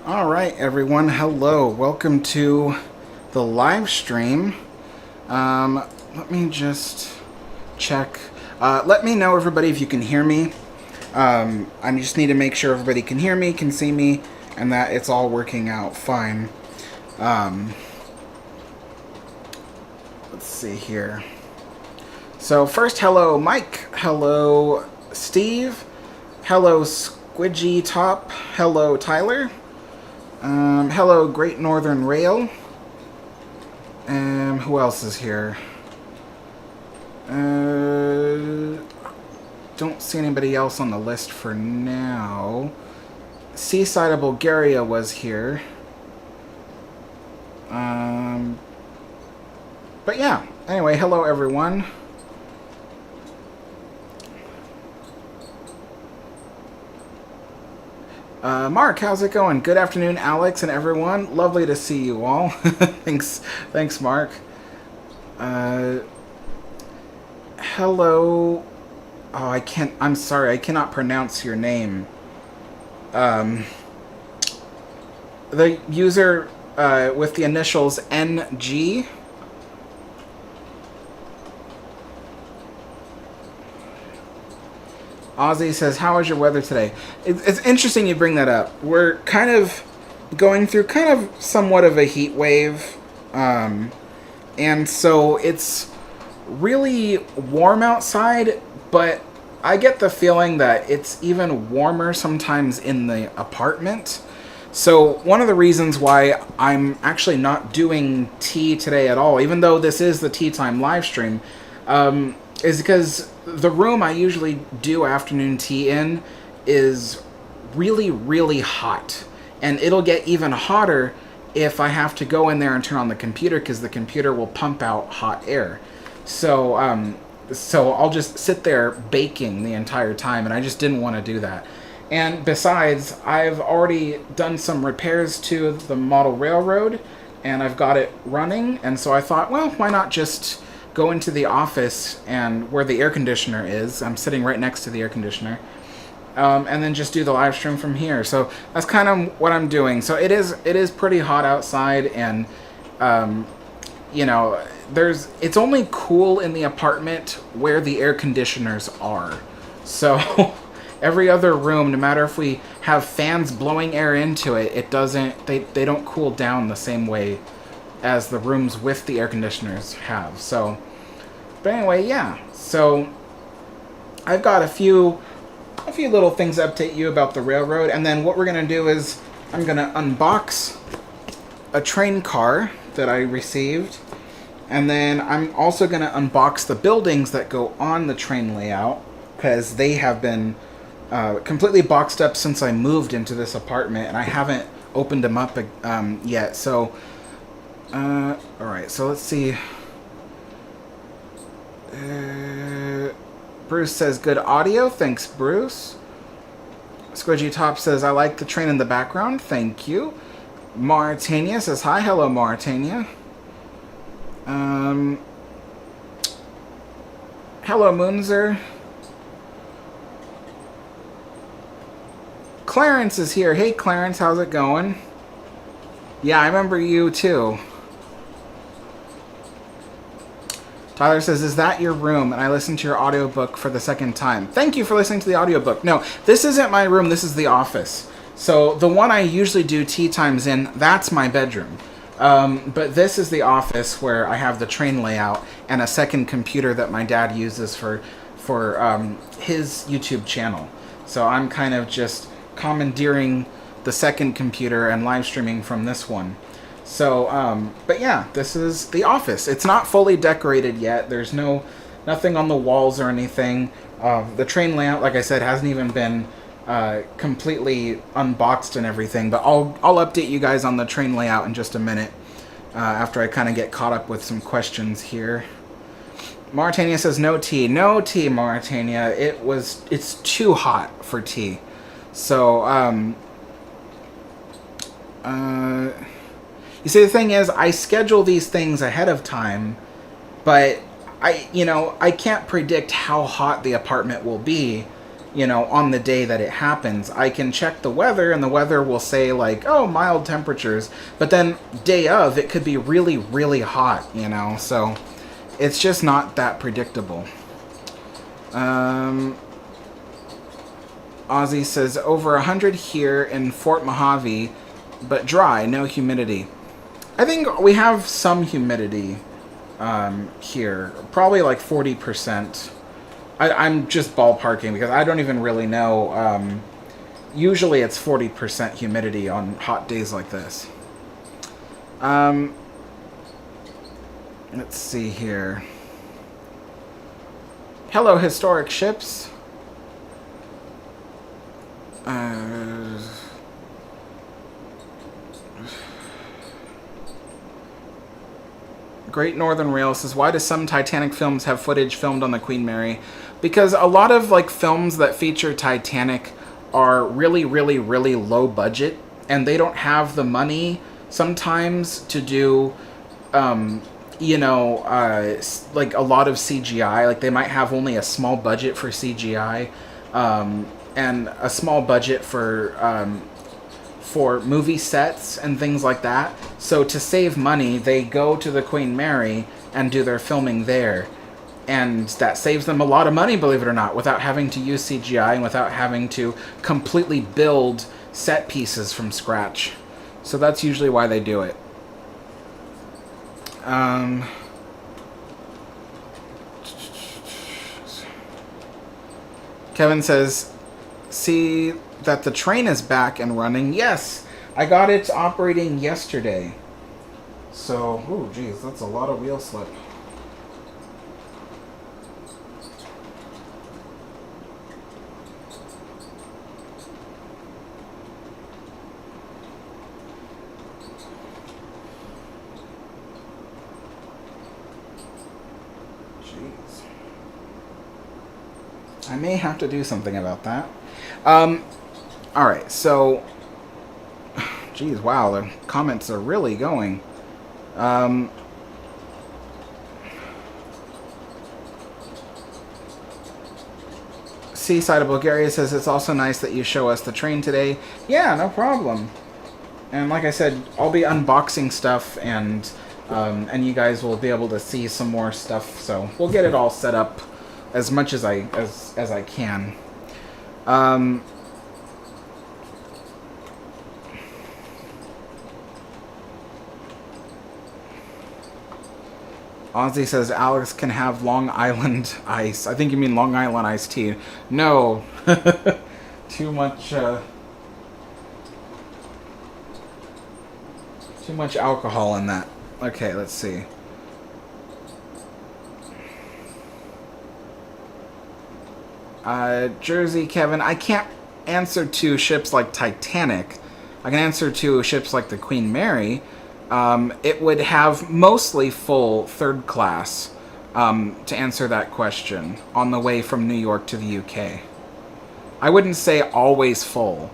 All right, everyone. Hello. Welcome to the live stream. Let me just check. Let me know, everybody, if you can hear me. I just need to make sure everybody can hear me, can see me, and that it's all working out fine. Let's see here. So first, hello, Mike. Hello, Steve. Hello, Squidgy Top. Hello, Tyler. Hello, Great Northern Rail. Who else is here? Don't see anybody else on the list for now. Seaside of Bulgaria was here. But yeah, anyway, hello everyone. Mark, how's it going? Good afternoon, Alex and everyone. Lovely to see you all. Thanks, Mark. Hello. Oh, I'm sorry, I cannot pronounce your name. The user with the initials NG. Ozzy says, how is your weather today? It's interesting you bring that up. We're kind of going through kind of somewhat of a heat wave. And so it's really warm outside, but I get the feeling that it's even warmer sometimes in the apartment. So one of the reasons why I'm actually not doing tea today at all, even though this is the Tea Time live stream, is because the room I usually do afternoon tea in is really, really hot. And it'll get even hotter if I have to go in there and turn on the computer, because the computer will pump out hot air. So I'll just sit there baking the entire time, and I just didn't want to do that. And besides, I've already done some repairs to the model railroad, and I've got it running, and so I thought, well, why not just go into the office and where the air conditioner is. I'm sitting right next to the air conditioner. And then just do the live stream from here. So that's kind of what I'm doing. So it is pretty hot outside, and it's only cool in the apartment where the air conditioners are. So every other room, no matter if we have fans blowing air into it, they don't cool down the same way as the rooms with the air conditioners have. So, but anyway, yeah. So I've got a few little things to update you about the railroad, and then what we're gonna do is I'm gonna unbox a train car that I received, and then I'm also gonna unbox the buildings that go on the train layout, because they have been completely boxed up since I moved into this apartment, and I haven't opened them up yet. So alright, so let's see. Bruce says, good audio. Thanks, Bruce. Squidgy Top says, I like the train in the background. Thank you. Mauritania says, hi. Hello, Mauritania. Hello, Moonzer. Clarence is here. Hey, Clarence, how's it going? Yeah, I remember you, too. Tyler says, is that your room? And I listened to your audiobook for the second time. Thank you for listening to the audiobook. No, this isn't my room. This is the office. So the one I usually do tea times in, that's my bedroom. But this is the office where I have the train layout and a second computer that my dad uses for his YouTube channel. So I'm kind of just commandeering the second computer and live streaming from this one. So, but yeah, this is the office. It's not fully decorated yet. There's nothing on the walls or anything. The train layout, like I said, hasn't even been completely unboxed and everything. But I'll update you guys on the train layout in just a minute after I kind of get caught up with some questions here. Mauritania says no tea. No tea, Mauritania. It's too hot for tea. So, you see, the thing is, I schedule these things ahead of time, but I can't predict how hot the apartment will be. you know, on the day that it happens. I can check the weather, and the weather will say, like, oh, mild temperatures. But then day of, it could be really, really hot, you know? So it's just not that predictable. Ozzy says, over 100 here in Fort Mojave, but dry, no humidity. I think we have some humidity here, probably like 40%. I'm just ballparking because I don't even really know. Usually it's 40% humidity on hot days like this. Let's see here. Hello, historic ships. Great Northern Rail says, why do some Titanic films have footage filmed on the Queen Mary? Because a lot of like films that feature Titanic are really, really, really low budget, and they don't have the money sometimes to do, you know, like a lot of CGI. Like they might have only a small budget for CGI, and a small budget for movie sets and things like that. So to save money, they go to the Queen Mary and do their filming there. And that saves them a lot of money, believe it or not, without having to use CGI and without having to completely build set pieces from scratch. So that's usually why they do it. Kevin says, see that the train is back and running. Yes, I got it operating yesterday. So, oh geez, that's a lot of wheel slip. Jeez. I may have to do something about that. Alright, so... Geez, wow, the comments are really going. Seaside of Bulgaria says, it's also nice that you show us the train today. Yeah, no problem. And like I said, I'll be unboxing stuff, and you guys will be able to see some more stuff. So we'll get it all set up as much as I can. Ozzy says Alex can have Long Island ice. I think you mean Long Island iced tea. No. Too much alcohol in that. Okay, let's see. Jersey Kevin, I can't answer to ships like Titanic. I can answer to ships like the Queen Mary. It would have mostly full third class to answer that question on the way from New York to the UK. I wouldn't say always full,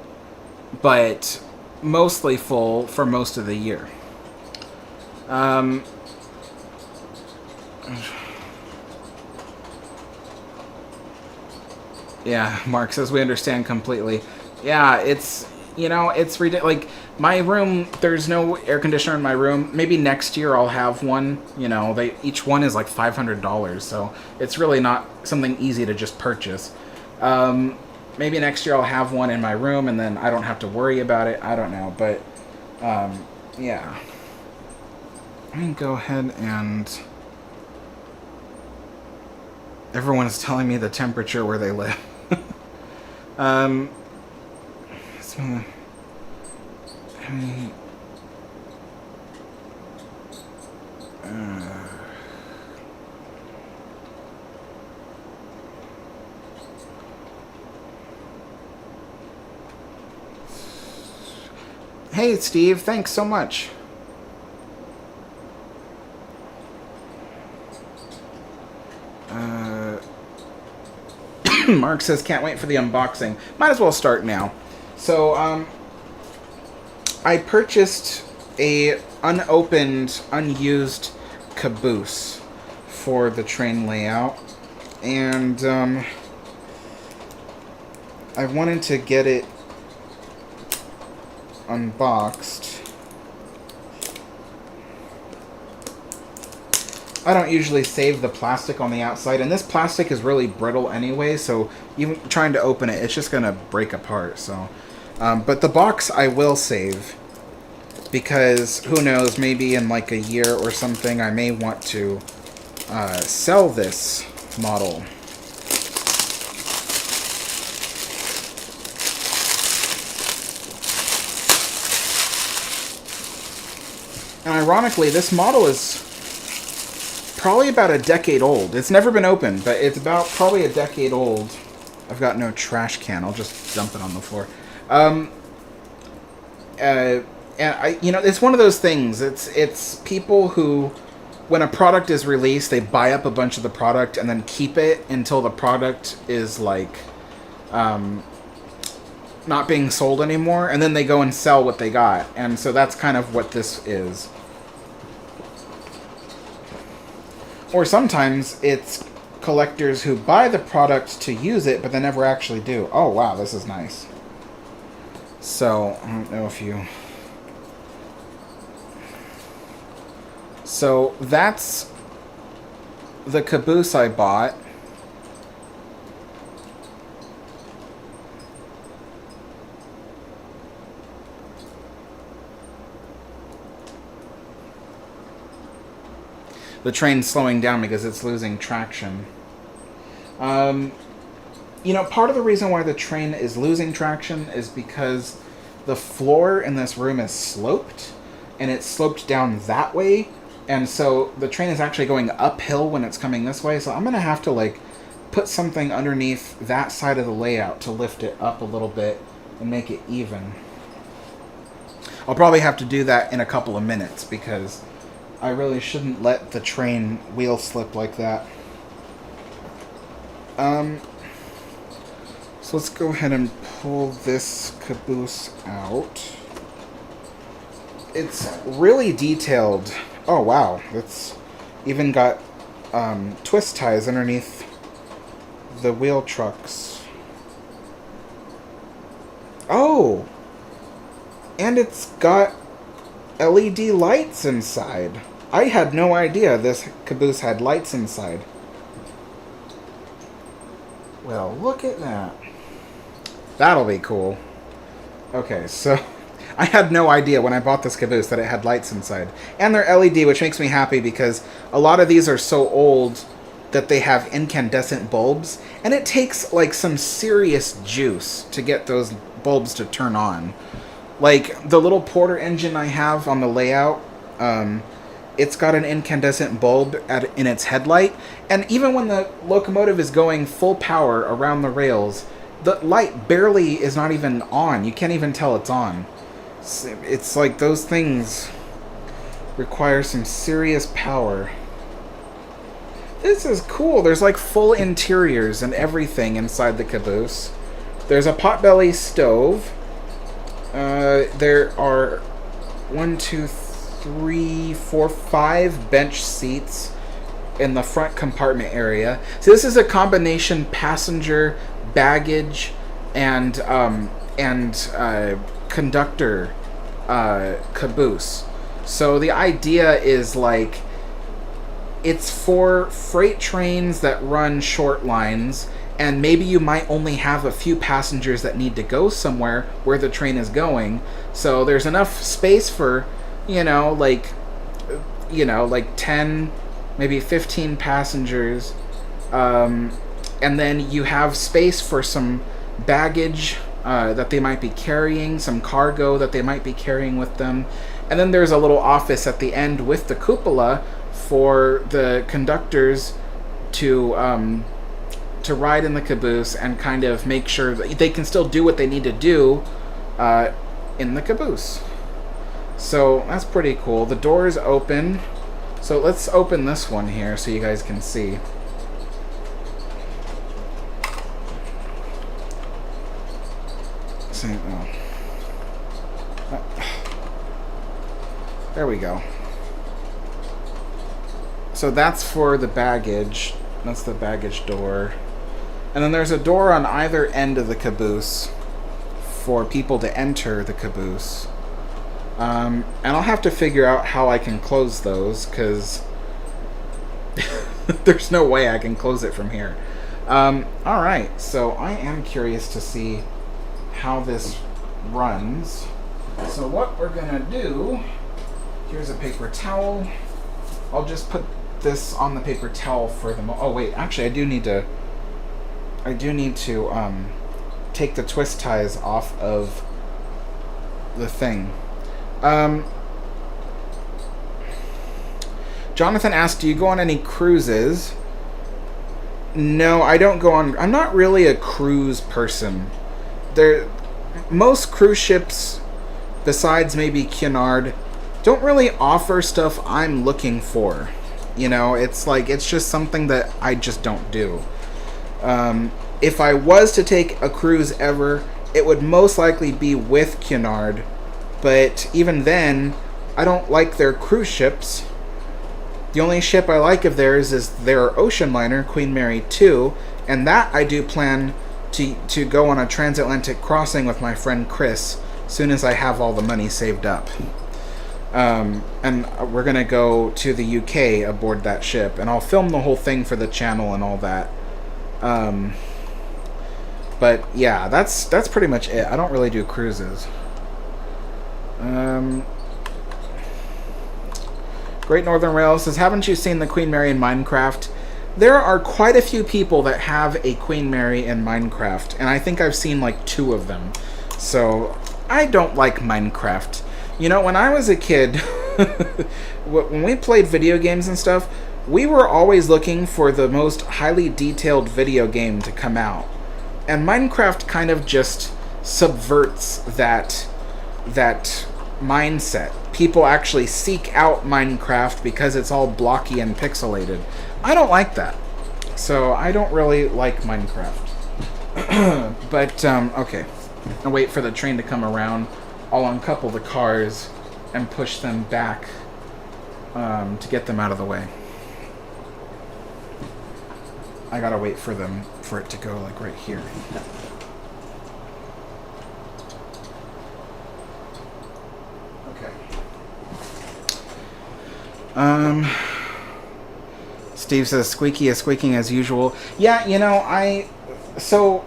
but mostly full for most of the year. Yeah, Mark says we understand completely. Yeah, it's, you know, it's ridiculous. Like, my room, there's no air conditioner in my room. Maybe next year I'll have one. You know, each one is like $500, so it's really not something easy to just purchase. Maybe next year I'll have one in my room, and then I don't have to worry about it. I don't know, but yeah. Let me go ahead and... Everyone is telling me the temperature where they live. So, hey, Steve, thanks so much. Mark says, can't wait for the unboxing. Might as well start now. So, I purchased a unopened, unused caboose for the train layout. And, I wanted to get it unboxed. I don't usually save the plastic on the outside, and this plastic is really brittle anyway, so even trying to open it, it's just going to break apart. So, but the box I will save, because who knows, maybe in like a year or something, I may want to sell this model. And ironically, this model is probably about a decade old. It's never been opened, but it's about probably a decade old. I've got no trash can. I'll just dump it on the floor. And it's one of those things. It's people who, when a product is released, they buy up a bunch of the product and then keep it until the product is like not being sold anymore, and then they go and sell what they got. And so that's kind of what this is. Or sometimes it's collectors who buy the product to use it, but they never actually do. Oh, wow, this is nice. So, I don't know if you... So, that's the caboose I bought. The train's slowing down because it's losing traction. Part of the reason why the train is losing traction is because the floor in this room is sloped, and it's sloped down that way, and so the train is actually going uphill when it's coming this way, so I'm going to have to, like, put something underneath that side of the layout to lift it up a little bit and make it even. I'll probably have to do that in a couple of minutes, because I really shouldn't let the train wheel slip like that. So let's go ahead and pull this caboose out. It's really detailed. Oh wow, it's even got twist ties underneath the wheel trucks. Oh! And it's got LED lights inside. I had no idea this caboose had lights inside. Well, look at that. That'll be cool. Okay, so I had no idea when I bought this caboose that it had lights inside. And they're LED, which makes me happy because a lot of these are so old that they have incandescent bulbs, and it takes like some serious juice to get those bulbs to turn on. Like the little Porter engine I have on the layout, it's got an incandescent bulb in its headlight, and even when the locomotive is going full power around the rails, the light barely is not even on. You can't even tell it's on. It's like those things require some serious power. This is cool. There's like full interiors and everything inside the caboose. There's a potbelly stove. There are 1, 2, 3, 4, 5 bench seats in the front compartment area. So this is a combination passenger, baggage, and conductor caboose. So the idea is like it's for freight trains that run short lines, and maybe you might only have a few passengers that need to go somewhere where the train is going. So there's enough space for, like 10, maybe 15 passengers. And then you have space for some baggage that they might be carrying, some cargo that they might be carrying with them. And then there's a little office at the end with the cupola for the conductors to ride in the caboose and kind of make sure that they can still do what they need to do in the caboose. So that's pretty cool. The door is open. So let's open this one here so you guys can see. There we go. So that's for the baggage. That's the baggage door. And then there's a door on either end of the caboose for people to enter the caboose. And I'll have to figure out how I can close those, because there's no way I can close it from here. Alright, so I am curious to see how this runs. So what we're gonna do, here's a paper towel. I'll just put this on the paper towel for the oh wait, actually I do need to take the twist ties off of the thing. Jonathan asked, do you go on any cruises? No, I don't go on. I'm not really a cruise person. Most cruise ships, besides maybe Cunard, don't really offer stuff I'm looking for. You know, it's like, it's just something that I just don't do. If I was to take a cruise ever, it would most likely be with Cunard. But even then, I don't like their cruise ships. The only ship I like of theirs is their ocean liner, Queen Mary 2, and that I do plan to go on a transatlantic crossing with my friend Chris as soon as I have all the money saved up. And we're going to go to the UK aboard that ship, and I'll film the whole thing for the channel and all that. But yeah, that's pretty much it. I don't really do cruises. Great Northern Rail says, haven't you seen the Queen Mary in Minecraft? There are quite a few people that have a Queen Mary in Minecraft, and I think I've seen like 2 of them. So, I don't like Minecraft. You know, when I was a kid, when we played video games and stuff, we were always looking for the most highly detailed video game to come out. And Minecraft kind of just subverts that mindset. People actually seek out Minecraft because it's all blocky and pixelated. I don't like that. So I don't really like Minecraft. But, okay. I'll wait for the train to come around. I'll uncouple the cars and push them back to get them out of the way. I gotta wait for it to go like right here. Steve says, squeaky is squeaking as usual. Yeah, you know, I don't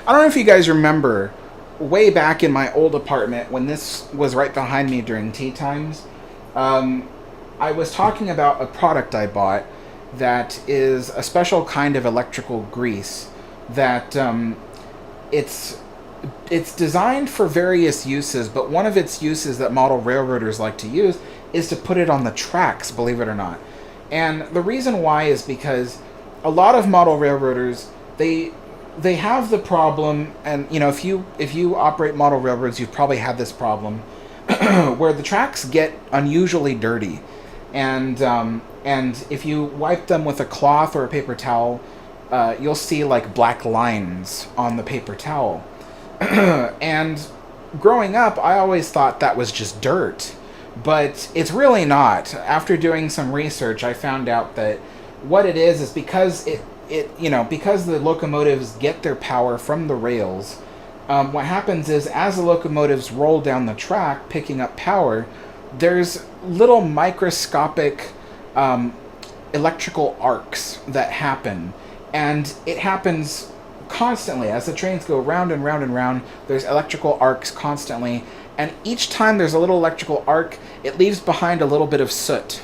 know if you guys remember, way back in my old apartment, when this was right behind me during tea times, I was talking about a product I bought that is a special kind of electrical grease that it's designed for various uses, but one of its uses that model railroaders like to use is to put it on the tracks, believe it or not. And the reason why is because a lot of model railroaders, they have the problem, and you know, if you operate model railroads, you've probably had this problem, where the tracks get unusually dirty, and if you wipe them with a cloth or a paper towel, you'll see like black lines on the paper towel. And growing up, I always thought that was just dirt, but it's really not. After doing some research, I found out that what it is because because the locomotives get their power from the rails. What happens is, as the locomotives roll down the track, picking up power, there's little microscopic electrical arcs that happen, and it happens constantly. As the trains go round and round and round, there's electrical arcs constantly, and each time there's a little electrical arc, it leaves behind a little bit of soot.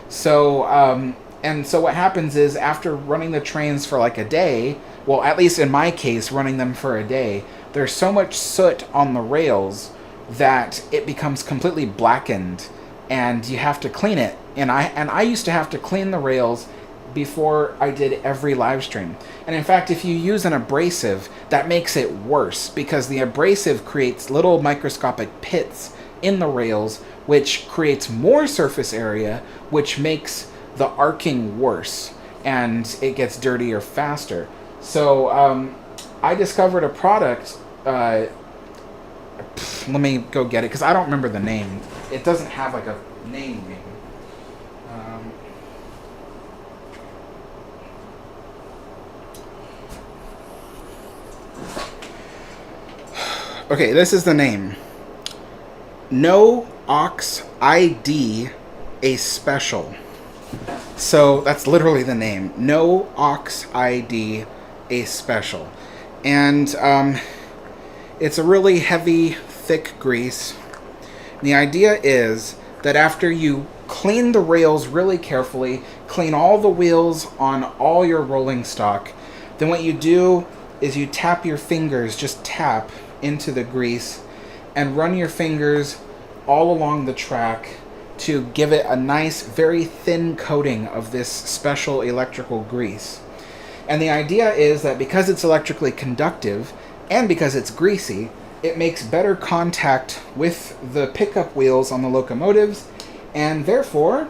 So, and so what happens is, after running the trains for like a day, well, at least in my case, running them for a day, there's so much soot on the rails that it becomes completely blackened, and you have to clean it. And I used to have to clean the rails before I did every live stream. And in fact, if you use an abrasive, that makes it worse, because the abrasive creates little microscopic pits in the rails, which creates more surface area, which makes the arcing worse, and it gets dirtier faster. So I discovered a product. Let me go get it, because I don't remember the name. It doesn't have like a name. Okay, this is the name. No Ox ID a special. So that's literally the name. No Ox ID a special. And it's a really heavy, thick grease. The idea is that after you clean the rails really carefully, clean all the wheels on all your rolling stock, then what you do is you tap your fingers, just tap into the grease, and run your fingers all along the track to give it a nice, very thin coating of this special electrical grease. And the idea is that because it's electrically conductive and because it's greasy, it makes better contact with the pickup wheels on the locomotives, and therefore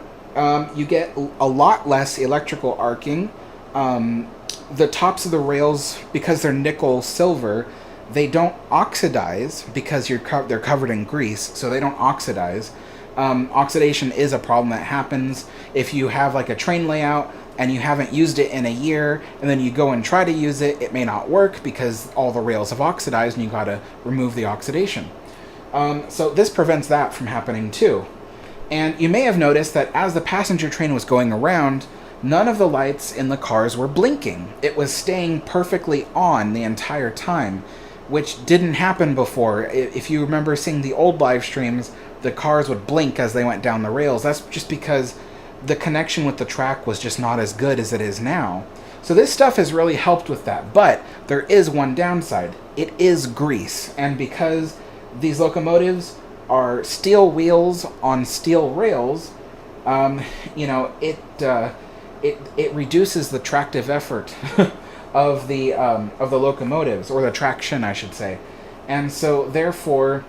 you get a lot less electrical arcing. The tops of the rails, because they're nickel silver, they don't oxidize because they're covered in grease, so they don't oxidize. Oxidation is a problem that happens if you have like a train layout and you haven't used it in a year, and then you go and try to use it, it may not work because all the rails have oxidized and you gotta remove the oxidation. So this prevents that from happening too. And you may have noticed that as the passenger train was going around, none of the lights in the cars were blinking. It was staying perfectly on the entire time, which didn't happen before. If you remember seeing the old live streams, the cars would blink as they went down the rails. That's just because the connection with the track was just not as good as it is now. So this stuff has really helped with that, but there is one downside. It is grease, and because these locomotives are steel wheels on steel rails, it reduces the tractive effort of the locomotives, or the traction, I should say. And so therefore,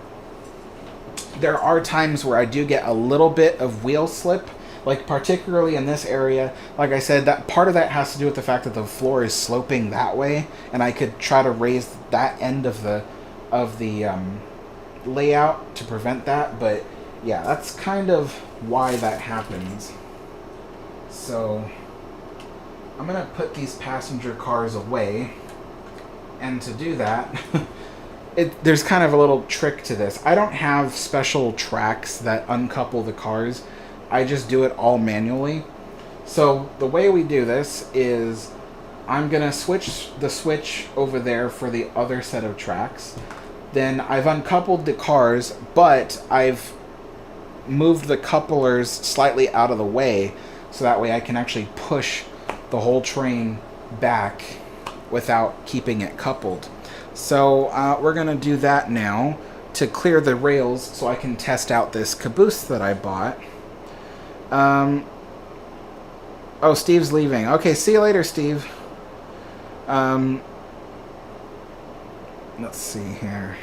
there are times where I do get a little bit of wheel slip, like particularly in this area. Like I said, that part of that has to do with the fact that the floor is sloping that way, and I could try to raise that end of the layout to prevent that. But yeah, that's kind of why that happens. So I'm gonna put these passenger cars away, and to do that there's kind of a little trick to this. I don't have special tracks that uncouple the cars. I just do it all manually. So the way we do this is I'm gonna switch the switch over there for the other set of tracks. Then I've uncoupled the cars, but I've moved the couplers slightly out of the way, so that way I can actually push the whole train back without keeping it coupled. So we're gonna do that now to clear the rails so I can test out this caboose that I bought. Oh, Steve's leaving. Okay, see you later, Steve. Let's see here.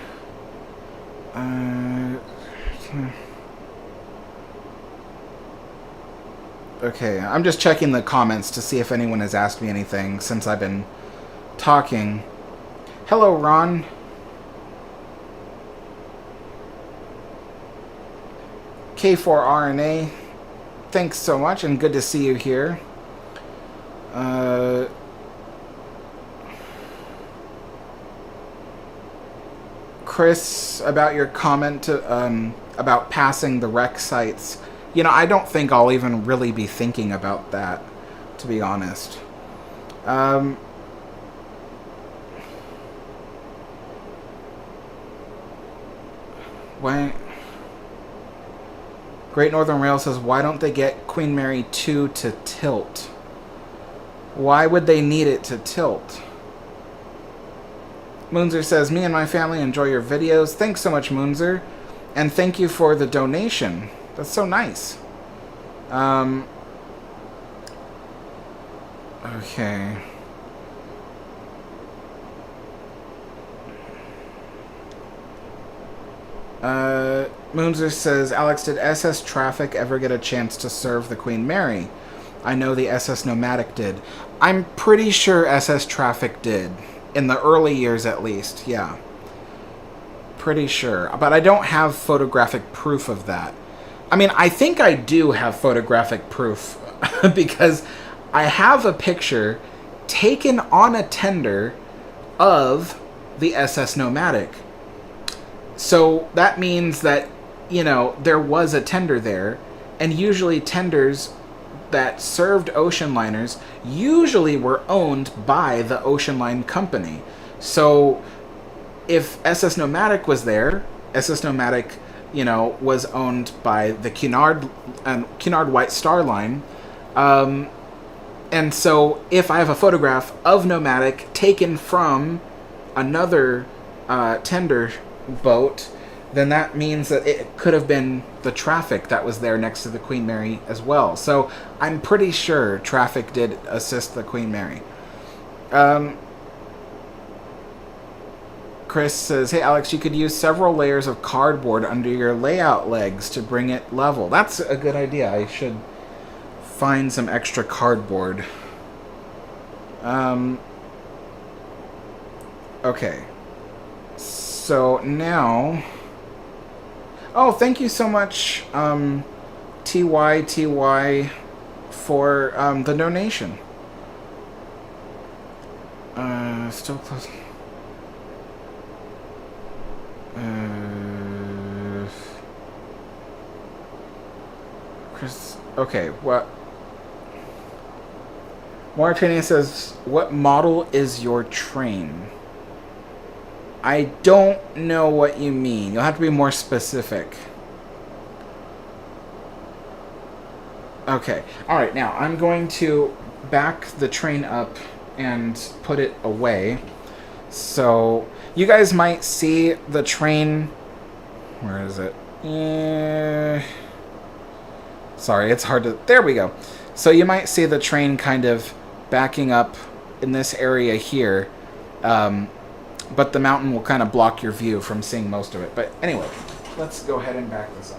Okay, I'm just checking the comments to see if anyone has asked me anything since I've been talking. Hello, Ron. K4RNA. Thanks so much, and good to see you here. Chris, about your comment about passing the rec sites. You know, I don't think I'll even really be thinking about that, to be honest. Why? Great Northern Rail says, why don't they get Queen Mary 2 to tilt? Why would they need it to tilt? Moonzer says, me and my family enjoy your videos. Thanks so much, Moonzer. And thank you for the donation. That's so nice. Okay. Moonzer says, Alex, did SS Traffic ever get a chance to serve the Queen Mary? I know the SS Nomadic did. I'm pretty sure SS Traffic did. In the early years, at least. Yeah. Pretty sure. But I don't have photographic proof of that. I mean, I think I do have photographic proof. Because I have a picture taken on a tender of the SS Nomadic. So that means that, there was a tender there, and usually tenders that served ocean liners usually were owned by the ocean line company. So if SS Nomadic was there, SS Nomadic, was owned by the Cunard White Star Line. And so if I have a photograph of Nomadic taken from another tender boat, then that means that it could have been the Traffic that was there next to the Queen Mary as well. So I'm pretty sure Traffic did assist the Queen Mary. Chris says, hey Alex, you could use several layers of cardboard under your layout legs to bring it level. That's a good idea. I should find some extra cardboard. Okay. So now... Oh, thank you so much, TY, for the donation. Still close. Chris, okay, what? Mauritania says, what model is your train? I don't know what you mean. You'll have to be more specific. Okay. Alright, now I'm going to back the train up and put it away. So, you guys might see the train... Where is it? Sorry, it's hard to... There we go. So you might see the train kind of backing up in this area here. But the mountain will kind of block your view from seeing most of it. But anyway, let's go ahead and back this up.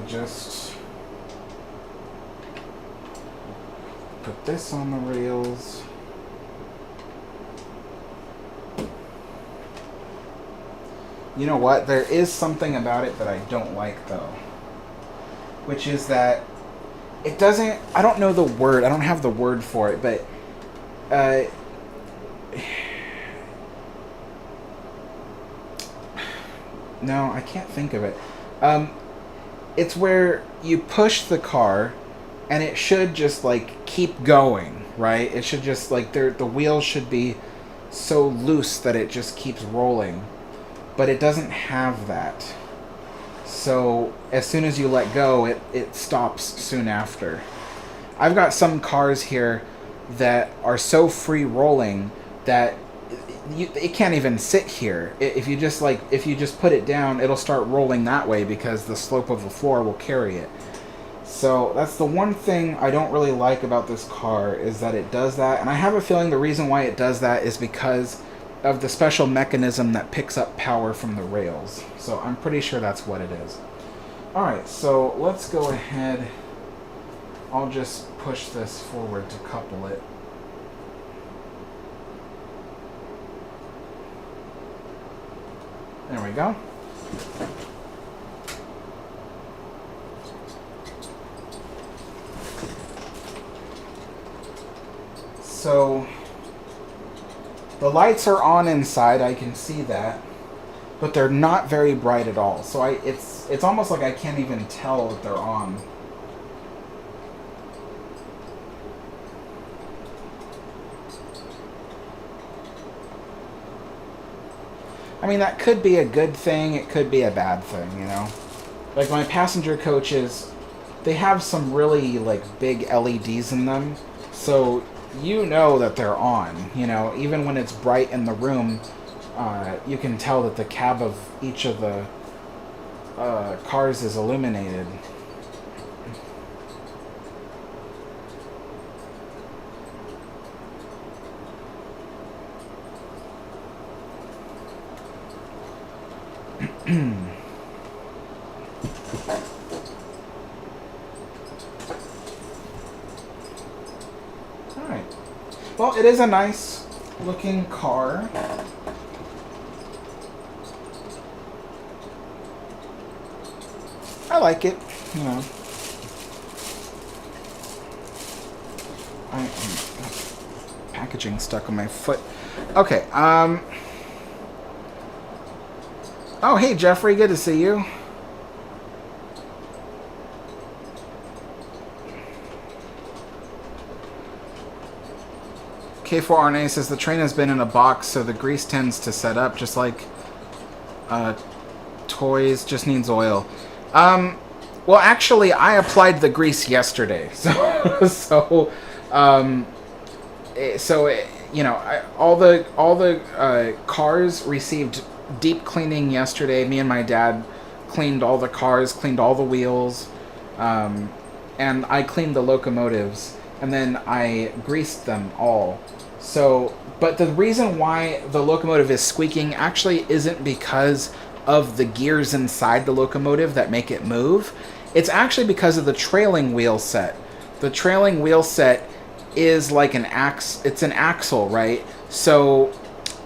Just put this on the rails. You know what? There is something about it that I don't like, though. Which is that it doesn't... I don't know the word. I don't have the word for it, but... no, I can't think of it. It's where you push the car, and it should just, like, keep going, right? It should just, like, the wheels should be so loose that it just keeps rolling. But it doesn't have that. So, as soon as you let go, it stops soon after. I've got some cars here that are so free-rolling that it can't even sit here. If you just put it down, it'll start rolling that way because the slope of the floor will carry it. So that's the one thing I don't really like about this car, is that it does that. And I have a feeling the reason why it does that is because of the special mechanism that picks up power from the rails. So I'm pretty sure that's what it is. Alright, so let's go ahead. I'll just push this forward to couple it. There we go. So the lights are on inside, I can see that, but they're not very bright at all. So it's almost like I can't even tell that they're on. I mean, that could be a good thing, it could be a bad thing, you know? Like my passenger coaches, they have some really like big LEDs in them, so you know that they're on, you know, even when it's bright in the room, you can tell that the cab of each of the cars is illuminated. Alright. Well, it is a nice looking car. I like it, you know. Packaging stuck on my foot. Okay, oh, hey, Jeffrey, good to see you. K4RNA says the train has been in a box, so the grease tends to set up, just like toys, just needs oil. Well, actually, I applied the grease yesterday, so you know, all the cars received deep cleaning yesterday. Me and my dad cleaned all the cars, cleaned all the wheels, and I cleaned the locomotives, and then I greased them all. So, but the reason why the locomotive is squeaking actually isn't because of the gears inside the locomotive that make it move. It's actually because of the trailing wheel set. The trailing wheel set is like it's an axle, right? So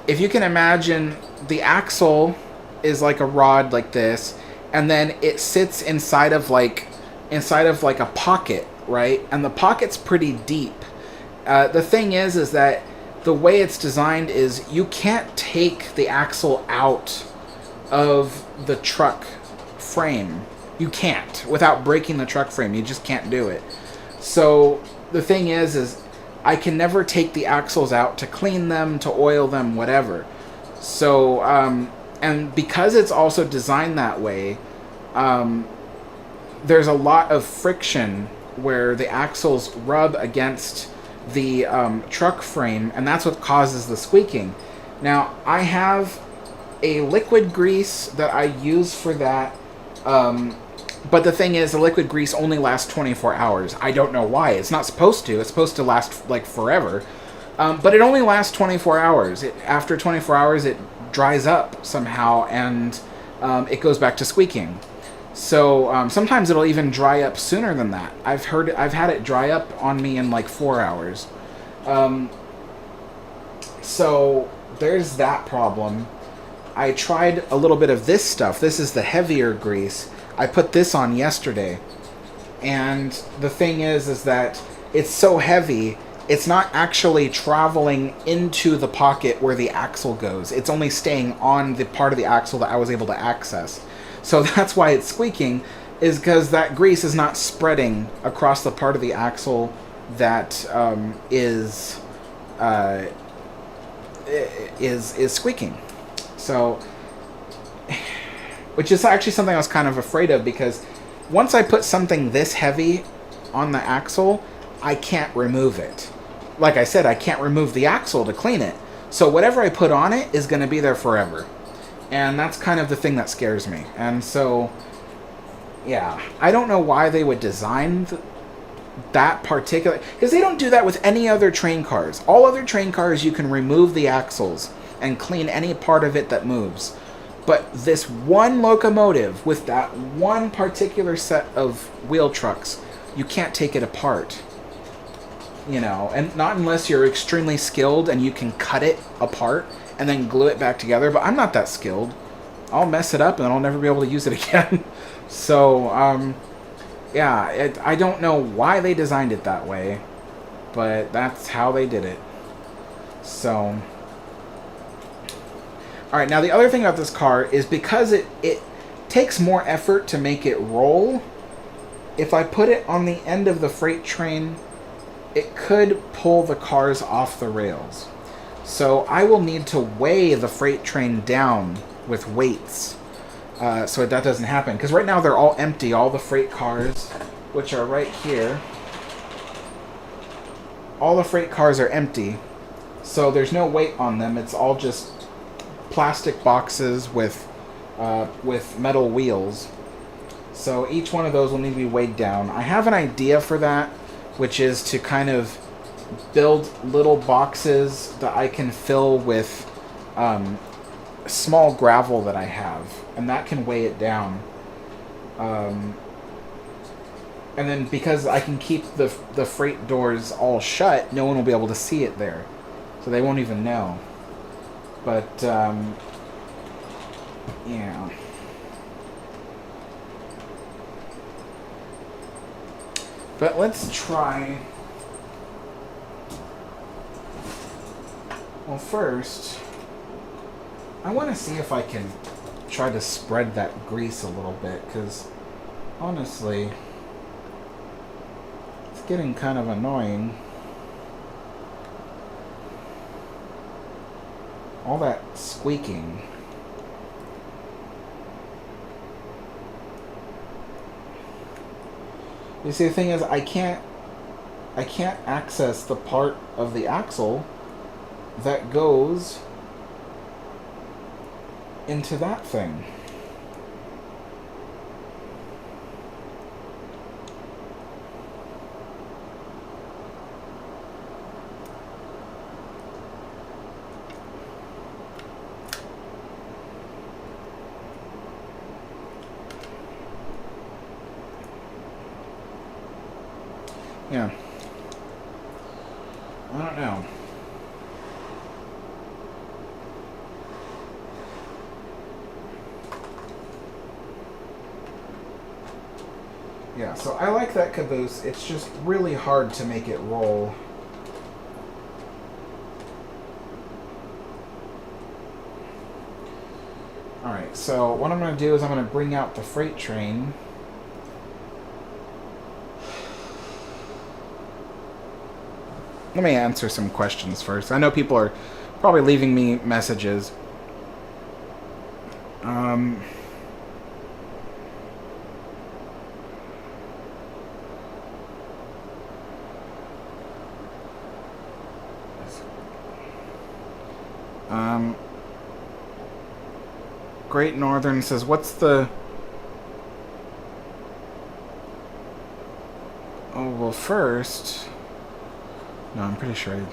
if you can imagine, the axle is like a rod like this, and then it sits inside of like a pocket, right? And the pocket's pretty deep. The thing is that the way it's designed is you can't take the axle out of the truck frame. You can't, without breaking the truck frame. You just can't do it. So the thing is I can never take the axles out to clean them, to oil them, whatever. So, and because it's also designed that way, there's a lot of friction where the axles rub against the truck frame, and that's what causes the squeaking. Now, I have a liquid grease that I use for that, but the thing is, the liquid grease only lasts 24 hours. I don't know why. It's not supposed to. It's supposed to last, like, forever. But it only lasts 24 hours. After 24 hours, it dries up somehow, and it goes back to squeaking. So sometimes it'll even dry up sooner than that. I've had it dry up on me in like 4 hours. So there's that problem. I tried a little bit of this stuff. This is the heavier grease. I put this on yesterday, and the thing is that it's so heavy, it's not actually traveling into the pocket where the axle goes. It's only staying on the part of the axle that I was able to access. So that's why it's squeaking, is because that grease is not spreading across the part of the axle that is squeaking. So, which is actually something I was kind of afraid of, because once I put something this heavy on the axle, I can't remove it. Like I said, I can't remove the axle to clean it. So whatever I put on it is going to be there forever. And that's kind of the thing that scares me. And so, yeah, I don't know why they would design that particular... Because they don't do that with any other train cars. All other train cars, you can remove the axles and clean any part of it that moves. But this one locomotive with that one particular set of wheel trucks, you can't take it apart. You know, and not unless you're extremely skilled and you can cut it apart and then glue it back together. But I'm not that skilled. I'll mess it up and I'll never be able to use it again. So, yeah, I don't know why they designed it that way, but that's how they did it. So, alright, now the other thing about this car is because it takes more effort to make it roll, if I put it on the end of the freight train, it could pull the cars off the rails. So I will need to weigh the freight train down with weights so that doesn't happen. Because right now they're all empty, all the freight cars, which are right here. All the freight cars are empty, so there's no weight on them. It's all just plastic boxes with metal wheels. So each one of those will need to be weighed down. I have an idea for that, which is to kind of build little boxes that I can fill with small gravel that I have, and that can weigh it down. And then because I can keep the freight doors all shut, no one will be able to see it there, so they won't even know. But yeah. But let's try. Well, first, I want to see if I can try to spread that grease a little bit, because honestly, it's getting kind of annoying. All that squeaking. You see, the thing is, I can't access the part of the axle that goes into that thing. Yeah. I don't know. Yeah, so I like that caboose. It's just really hard to make it roll. Alright, so what I'm going to do is I'm going to bring out the freight train. Let me answer some questions first. I know people are probably leaving me messages. Great Northern says, what's the... Oh, well, first... No, I'm pretty sure.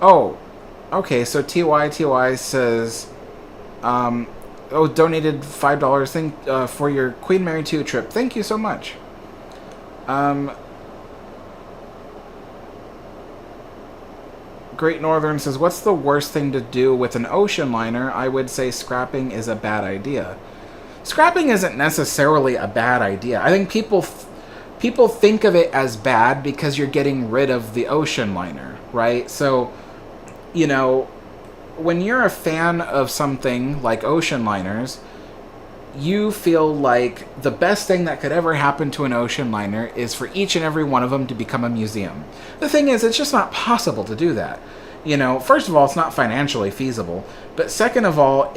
Oh, okay. So TY says, oh, donated $5 for your Queen Mary 2 trip. Thank you so much. Great Northern says, what's the worst thing to do with an ocean liner? I would say scrapping is a bad idea. Scrapping isn't necessarily a bad idea. I think people think of it as bad because you're getting rid of the ocean liner, right? So, you know, when you're a fan of something like ocean liners, you feel like the best thing that could ever happen to an ocean liner is for each and every one of them to become a museum. The thing is, it's just not possible to do that. You know, first of all, it's not financially feasible. But second of all,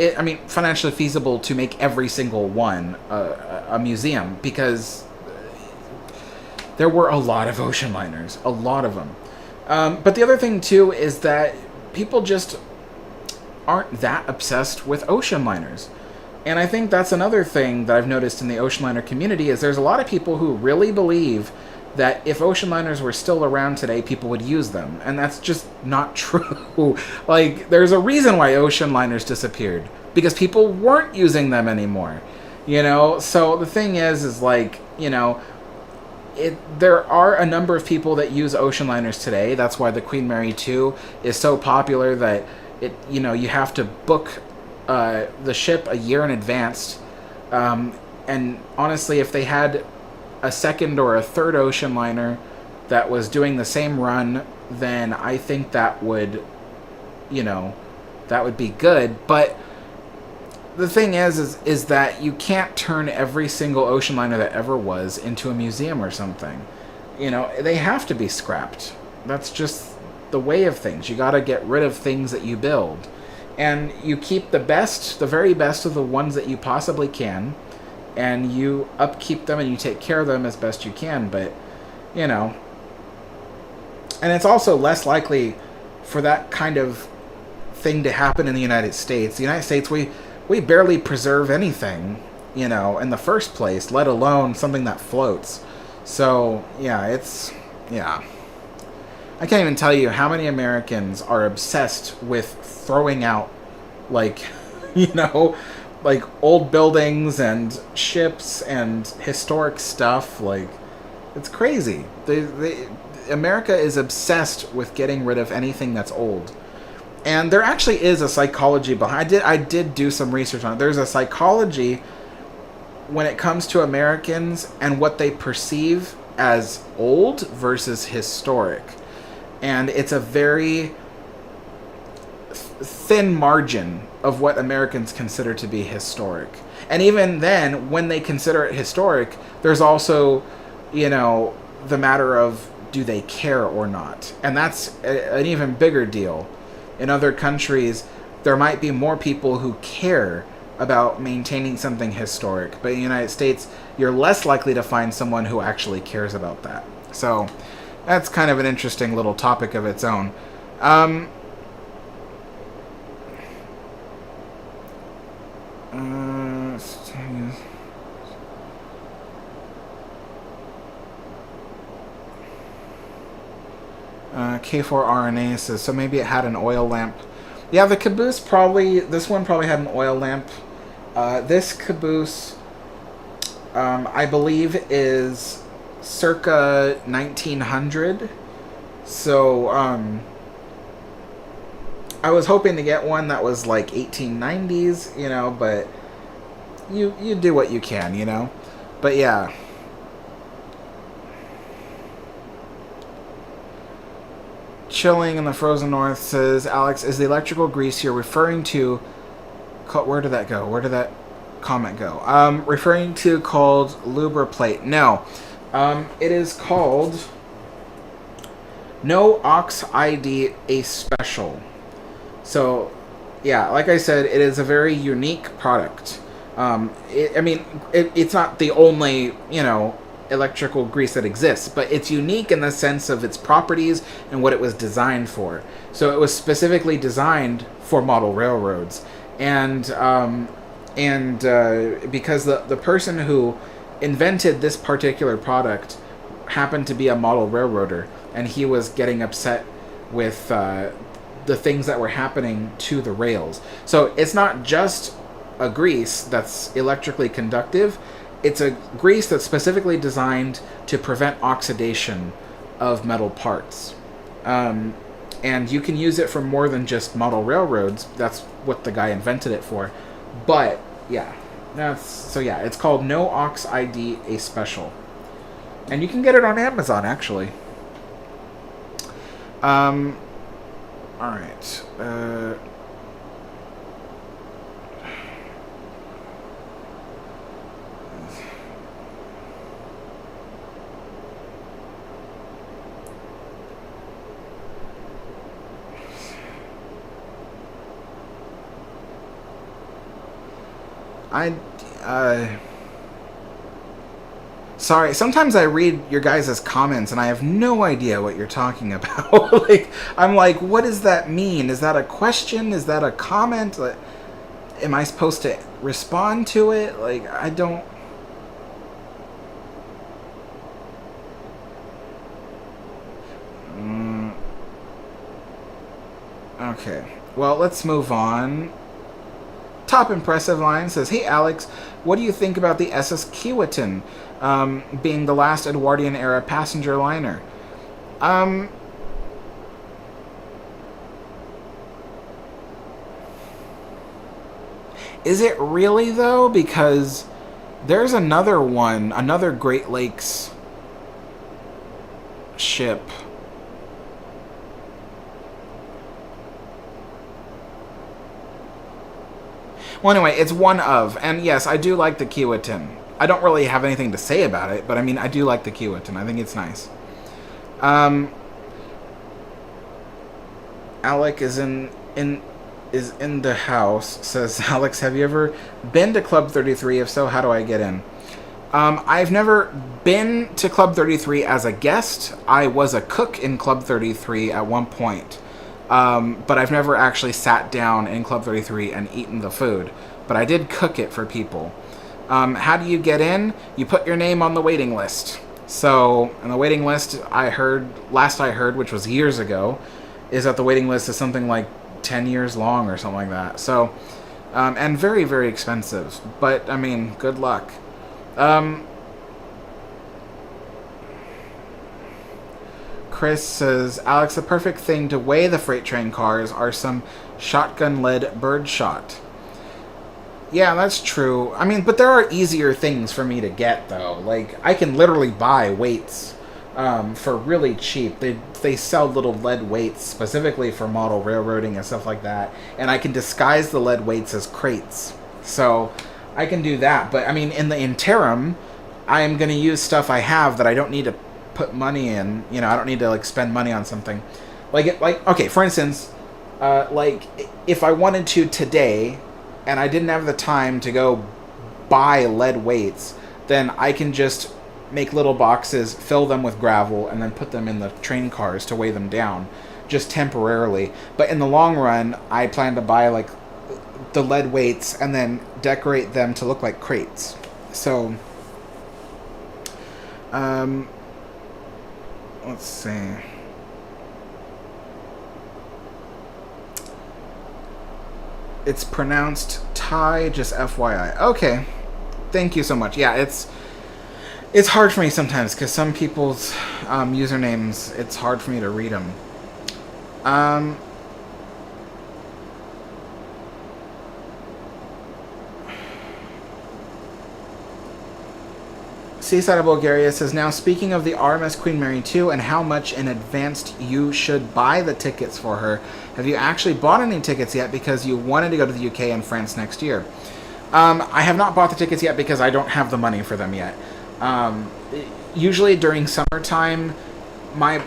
financially feasible to make every single one a museum, because there were a lot of ocean liners, a lot of them. But the other thing, too, is that people just aren't that obsessed with ocean liners. And I think that's another thing that I've noticed in the ocean liner community is there's a lot of people who really believe that if ocean liners were still around today, people would use them. And that's just not true. Like, there's a reason why ocean liners disappeared. Because people weren't using them anymore. You know? So the thing is like, you know, there are a number of people that use ocean liners today. That's why the Queen Mary 2 is so popular that, you have to book the ship a year in advance. And honestly, if they had a second or a third ocean liner that was doing the same run, then I think that would be good. But the thing is that you can't turn every single ocean liner that ever was into a museum or something. They have to be scrapped. That's just the way of things. You got to get rid of things that you build. And you keep the very best of the ones that you possibly can, and you upkeep them and you take care of them as best you can. But, and it's also less likely for that kind of thing to happen in the United States. The United States, we barely preserve anything, in the first place, let alone something that floats. So, yeah. I can't even tell you how many Americans are obsessed with throwing out, like old buildings and ships and historic stuff. Like, it's crazy. America is obsessed with getting rid of anything that's old. And there actually is a psychology behind it. I did do some research on it. There's a psychology when it comes to Americans and what they perceive as old versus historic. And it's a very thin margin of what Americans consider to be historic. And even then, when they consider it historic, there's also, the matter of, do they care or not? And that's an even bigger deal. In other countries, there might be more people who care about maintaining something historic. But in the United States, you're less likely to find someone who actually cares about that. So that's kind of an interesting little topic of its own. K4RNA says, so maybe it had an oil lamp. Yeah, the caboose this one probably had an oil lamp. This caboose, I believe, is circa 1900. So, I was hoping to get one that was like 1890s, but you do what you can, But yeah. Chilling in the frozen north says, Alex, is the electrical grease you're referring to... Where did that go? Where did that comment go? Referring to called lubriplate. No. It is called No Ox ID A Special. So, yeah, like I said, it is a very unique product. It's not the only, electrical grease that exists, but it's unique in the sense of its properties and what it was designed for. So it was specifically designed for model railroads, and because the person who invented this particular product happened to be a model railroader, and he was getting upset with the things that were happening to the rails. So it's not just a grease that's electrically conductive. It's a grease that's specifically designed to prevent oxidation of metal parts. And you can use it for more than just model railroads. That's what the guy invented it for. But, yeah. It's called No Ox ID A Special. And you can get it on Amazon, actually. Alright. Sorry, sometimes I read your guys' comments and I have no idea what you're talking about. I'm like, what does that mean? Is that a question? Is that a comment? Am I supposed to respond to it? I don't... Okay, well, let's move on. Top Impressive Line says, hey Alex, what do you think about the SS Keewatin being the last Edwardian era passenger liner? Is it really, though? Because there's another one, another Great Lakes ship. Well, anyway, it's one of. And yes, I do like the Kiwatin. I don't really have anything to say about it, but I mean, I do like the Kiwatin. I think it's nice. Alec is in the house. Says, Alex, have you ever been to Club 33? If so, how do I get in? I've never been to Club 33 as a guest. I was a cook in Club 33 at one point. But I've never actually sat down in Club 33 and eaten the food. But I did cook it for people. How do you get in? You put your name on the waiting list. So, on the waiting list, last I heard, which was years ago, is that the waiting list is something like 10 years long or something like that. So, and very, very expensive. But, I mean, good luck. Chris says, Alex, the perfect thing to weigh the freight train cars are some shotgun-lead birdshot. Yeah, that's true. I mean, but there are easier things for me to get, though. Like, I can literally buy weights for really cheap. They sell little lead weights specifically for model railroading and stuff like that. And I can disguise the lead weights as crates. So, I can do that. But, I mean, in the interim, I am going to use stuff I have that I don't need to put money in. You know, I don't need to, like, spend money on something. Okay, for instance, if I wanted to today, and I didn't have the time to go buy lead weights, then I can just make little boxes, fill them with gravel, and then put them in the train cars to weigh them down, just temporarily. But in the long run, I plan to buy, like, the lead weights and then decorate them to look like crates. So, let's see. It's pronounced Thai, just FYI. Okay. Thank you so much. Yeah, it's hard for me sometimes because some people's usernames, it's hard for me to read them. Seaside of Bulgaria says, now speaking of the RMS Queen Mary 2 and how much in advance you should buy the tickets for her, have you actually bought any tickets yet because you wanted to go to the UK and France next year? I have not bought the tickets yet because I don't have the money for them yet. Usually during summertime, my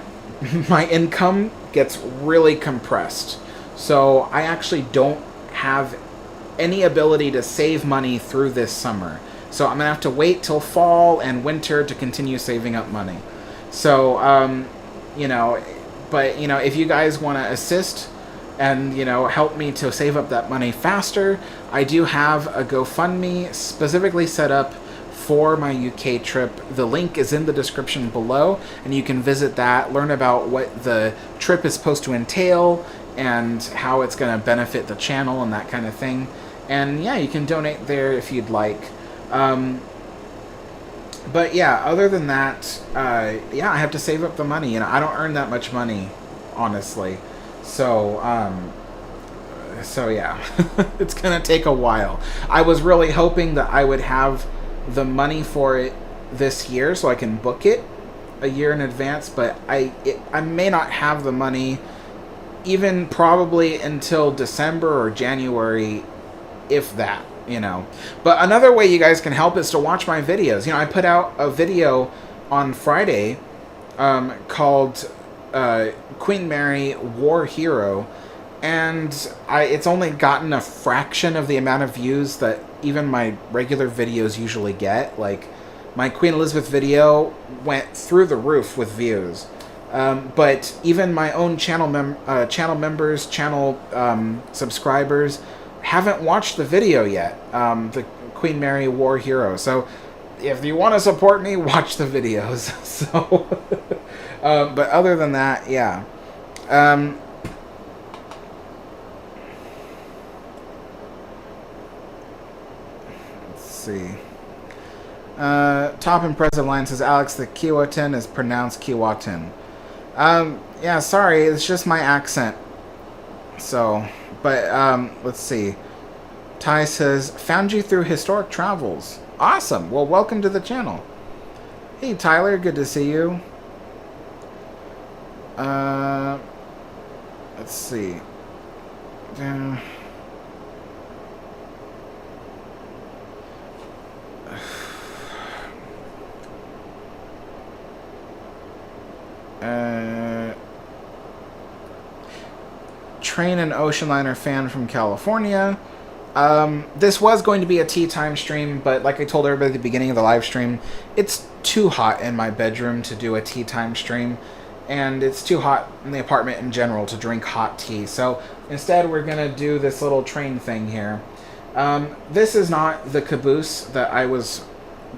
income gets really compressed. So I actually don't have any ability to save money through this summer. So I'm going to have to wait till fall and winter to continue saving up money. So, if you guys want to assist and, help me to save up that money faster, I do have a GoFundMe specifically set up for my UK trip. The link is in the description below, and you can visit that, learn about what the trip is supposed to entail, and how it's going to benefit the channel and that kind of thing. And yeah, you can donate there if you'd like. But yeah, other than that, I have to save up the money. I don't earn that much money, honestly. So yeah, it's gonna take a while. I was really hoping that I would have the money for it this year so I can book it a year in advance, but I may not have the money even probably until December or January, if that. But another way you guys can help is to watch my videos. I put out a video on Friday called Queen Mary War Hero, and it's only gotten a fraction of the amount of views that even my regular videos usually get. Like, my Queen Elizabeth video went through the roof with views. But even my own channel members, subscribers, haven't watched the video yet, the Queen Mary War Hero. So if you want to support me, watch the videos. So, but other than that, yeah. Let's see. Top Impressive Line says, Alex, the Kiwatin is pronounced Kiwatin. Yeah, sorry, it's just my accent. So... But, let's see. Ty says, found you through historic travels. Awesome. Well, welcome to the channel. Hey, Tyler. Good to see you. Let's see. Train and Ocean Liner fan from California. This was going to be a tea time stream, but like I told everybody at the beginning of the live stream, it's too hot in my bedroom to do a tea time stream, and it's too hot in the apartment in general to drink hot tea. So instead, we're gonna do this little train thing here. This is not the caboose that I was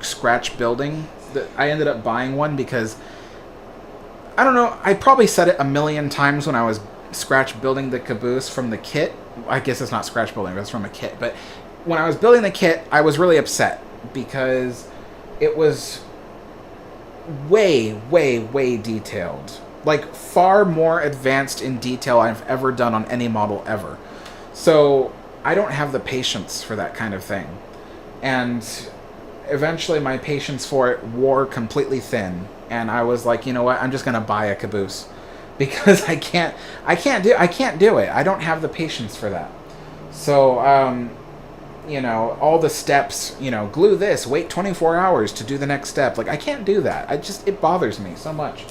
scratch building. I ended up buying one because, I don't know, I probably said it a million times when I was scratch building the caboose from the kit. I guess it's not scratch building, it's from a kit. But when I was building the kit, I was really upset because it was way, way, way detailed. Like, far more advanced in detail I've ever done on any model ever. So I don't have the patience for that kind of thing. And eventually my patience for it wore completely thin. And I was like, you know what, I'm just going to buy a caboose. Because I can't do it. I don't have the patience for that. So, you know, all the steps, you know, glue this, wait 24 hours to do the next step. Like, I can't do that. It bothers me so much.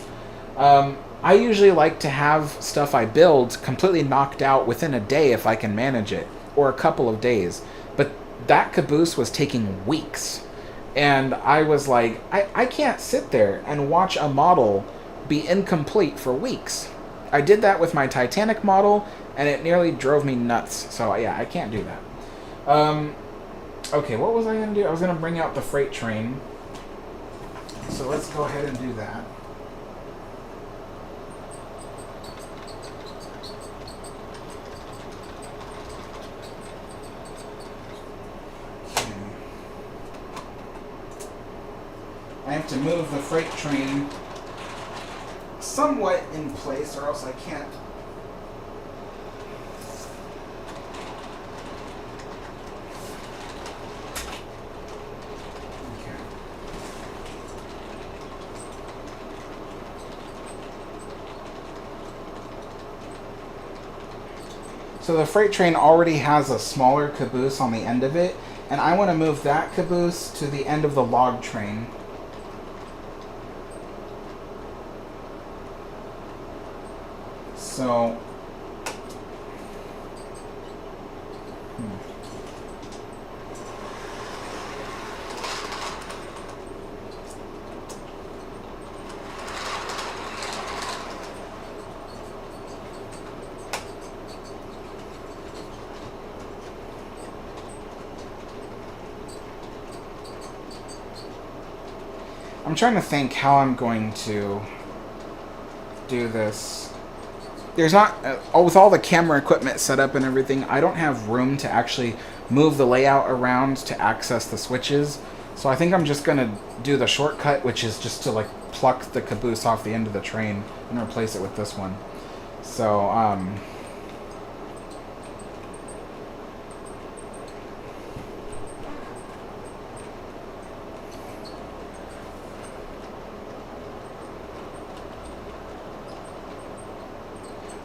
I usually like to have stuff I build completely knocked out within a day if I can manage it, or a couple of days. But that caboose was taking weeks. And I was like, I can't sit there and watch a model be incomplete for weeks. I did that with my Titanic model, and it nearly drove me nuts. So yeah, I can't do that. Okay, what was I going to do? I was going to bring out the freight train. So let's go ahead and do that. Okay. I have to move the freight train somewhat in place, or else I can't. Okay. So the freight train already has a smaller caboose on the end of it, and I want to move that caboose to the end of the log train. So, I'm trying to think how I'm going to do this. There's not, with all the camera equipment set up and everything, I don't have room to actually move the layout around to access the switches. So I think I'm just going to do the shortcut, which is just to like pluck the caboose off the end of the train and replace it with this one. So,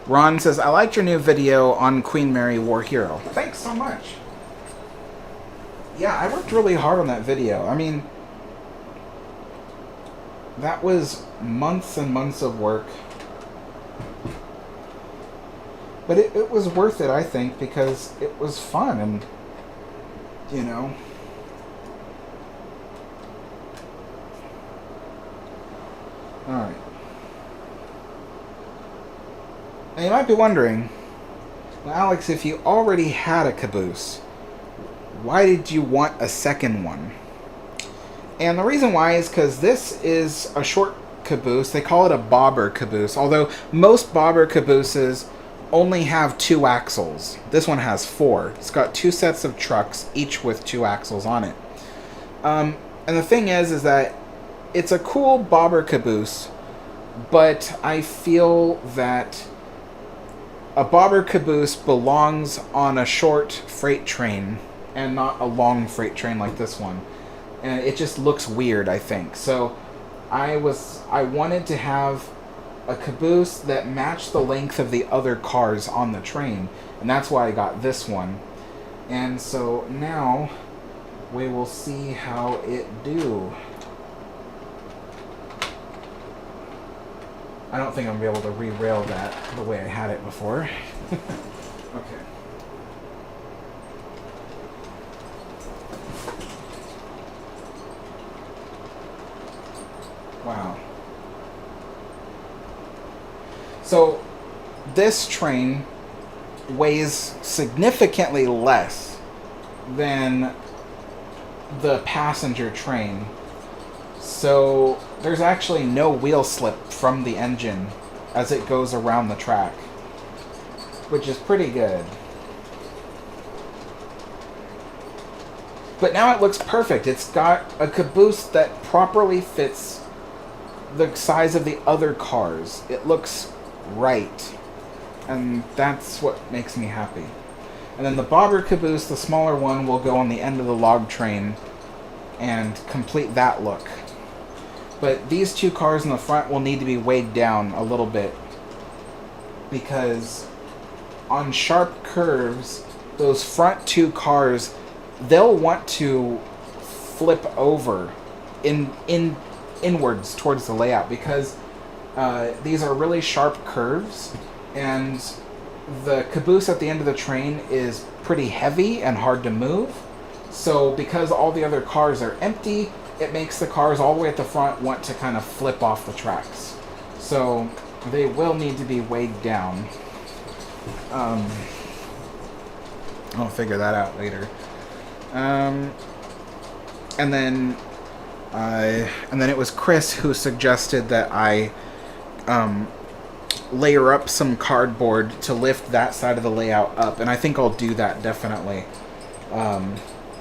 Ron says, I liked your new video on Queen Mary War Hero. Thanks so much. Yeah, I worked really hard on that video. I mean, that was months and months of work. But it was worth it, I think, because it was fun and, you know. Alright. Now you might be wondering, well, Alex, if you already had a caboose, why did you want a second one? And the reason why is because this is a short caboose. They call it a bobber caboose, although most bobber cabooses only have 2 axles. This one has 4. It's got 2 sets of trucks, each with 2 axles on it. And the thing is that it's a cool bobber caboose, but I feel that a bobber caboose belongs on a short freight train and not a long freight train like this one. And it just looks weird, I think. So I wanted to have a caboose that matched the length of the other cars on the train, and that's why I got this one. And so now we will see how it do. I don't think I'm going to be able to re-rail that the way I had it before. Okay. Wow. So this train weighs significantly less than the passenger train. So there's actually no wheel slip from the engine as it goes around the track, which is pretty good. But now it looks perfect. It's got a caboose that properly fits the size of the other cars. It looks right. And that's what makes me happy. And then the bobber caboose, the smaller one, will go on the end of the log train and complete that look. But these two cars in the front will need to be weighed down a little bit, because on sharp curves, those front two cars, they'll want to flip over inwards towards the layout, because these are really sharp curves, and the caboose at the end of the train is pretty heavy and hard to move. So because all the other cars are empty, it makes the cars all the way at the front want to kind of flip off the tracks. So they will need to be weighed down. I'll figure that out later. And then it was Chris who suggested that I layer up some cardboard to lift that side of the layout up, and I think I'll do that definitely.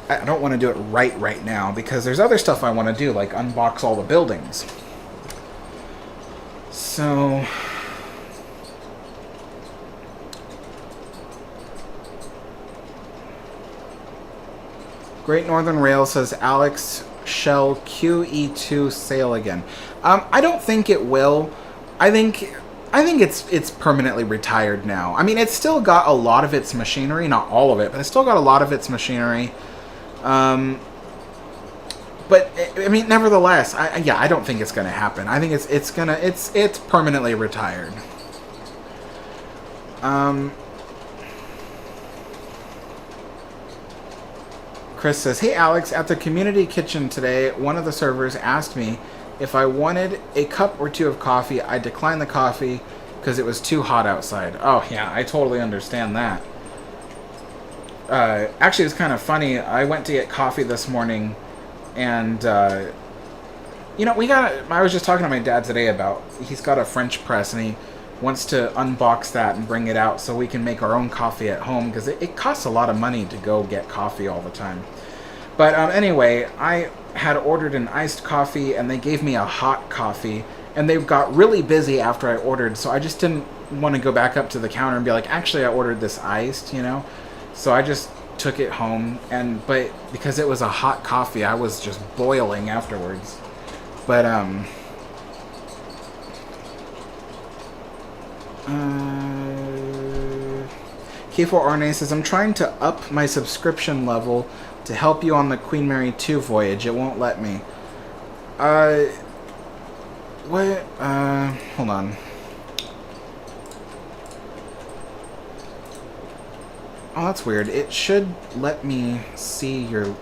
I don't want to do it right now, because there's other stuff I want to do, like unbox all the buildings. So Great Northern Rail says Alex shall QE2 sail again. I don't think it will. I think it's permanently retired now. I mean, it's still got a lot of its machinery, not all of it, but it's still got a lot of its machinery. But I mean, nevertheless, I don't think it's going to happen. I think it's permanently retired. Chris says, "Hey Alex, at the community kitchen today, one of the servers asked me if I wanted a cup or two of coffee. I declined the coffee because it was too hot outside." Oh yeah, I totally understand that. Actually, it was kind of funny. I went to get coffee this morning, and I was just talking to my dad today about, he's got a French press, and he wants to unbox that and bring it out so we can make our own coffee at home, because it costs a lot of money to go get coffee all the time. But anyway, I had ordered an iced coffee, and they gave me a hot coffee, and they got really busy after I ordered, so I just didn't want to go back up to the counter and be like, actually, I ordered this iced, So I just took it home, but because it was a hot coffee, I was just boiling afterwards. But K4 Arne says, "I'm trying to up my subscription level to help you on the Queen Mary 2 voyage. It won't let me." What? Hold on. Oh, that's weird. It should let me see your...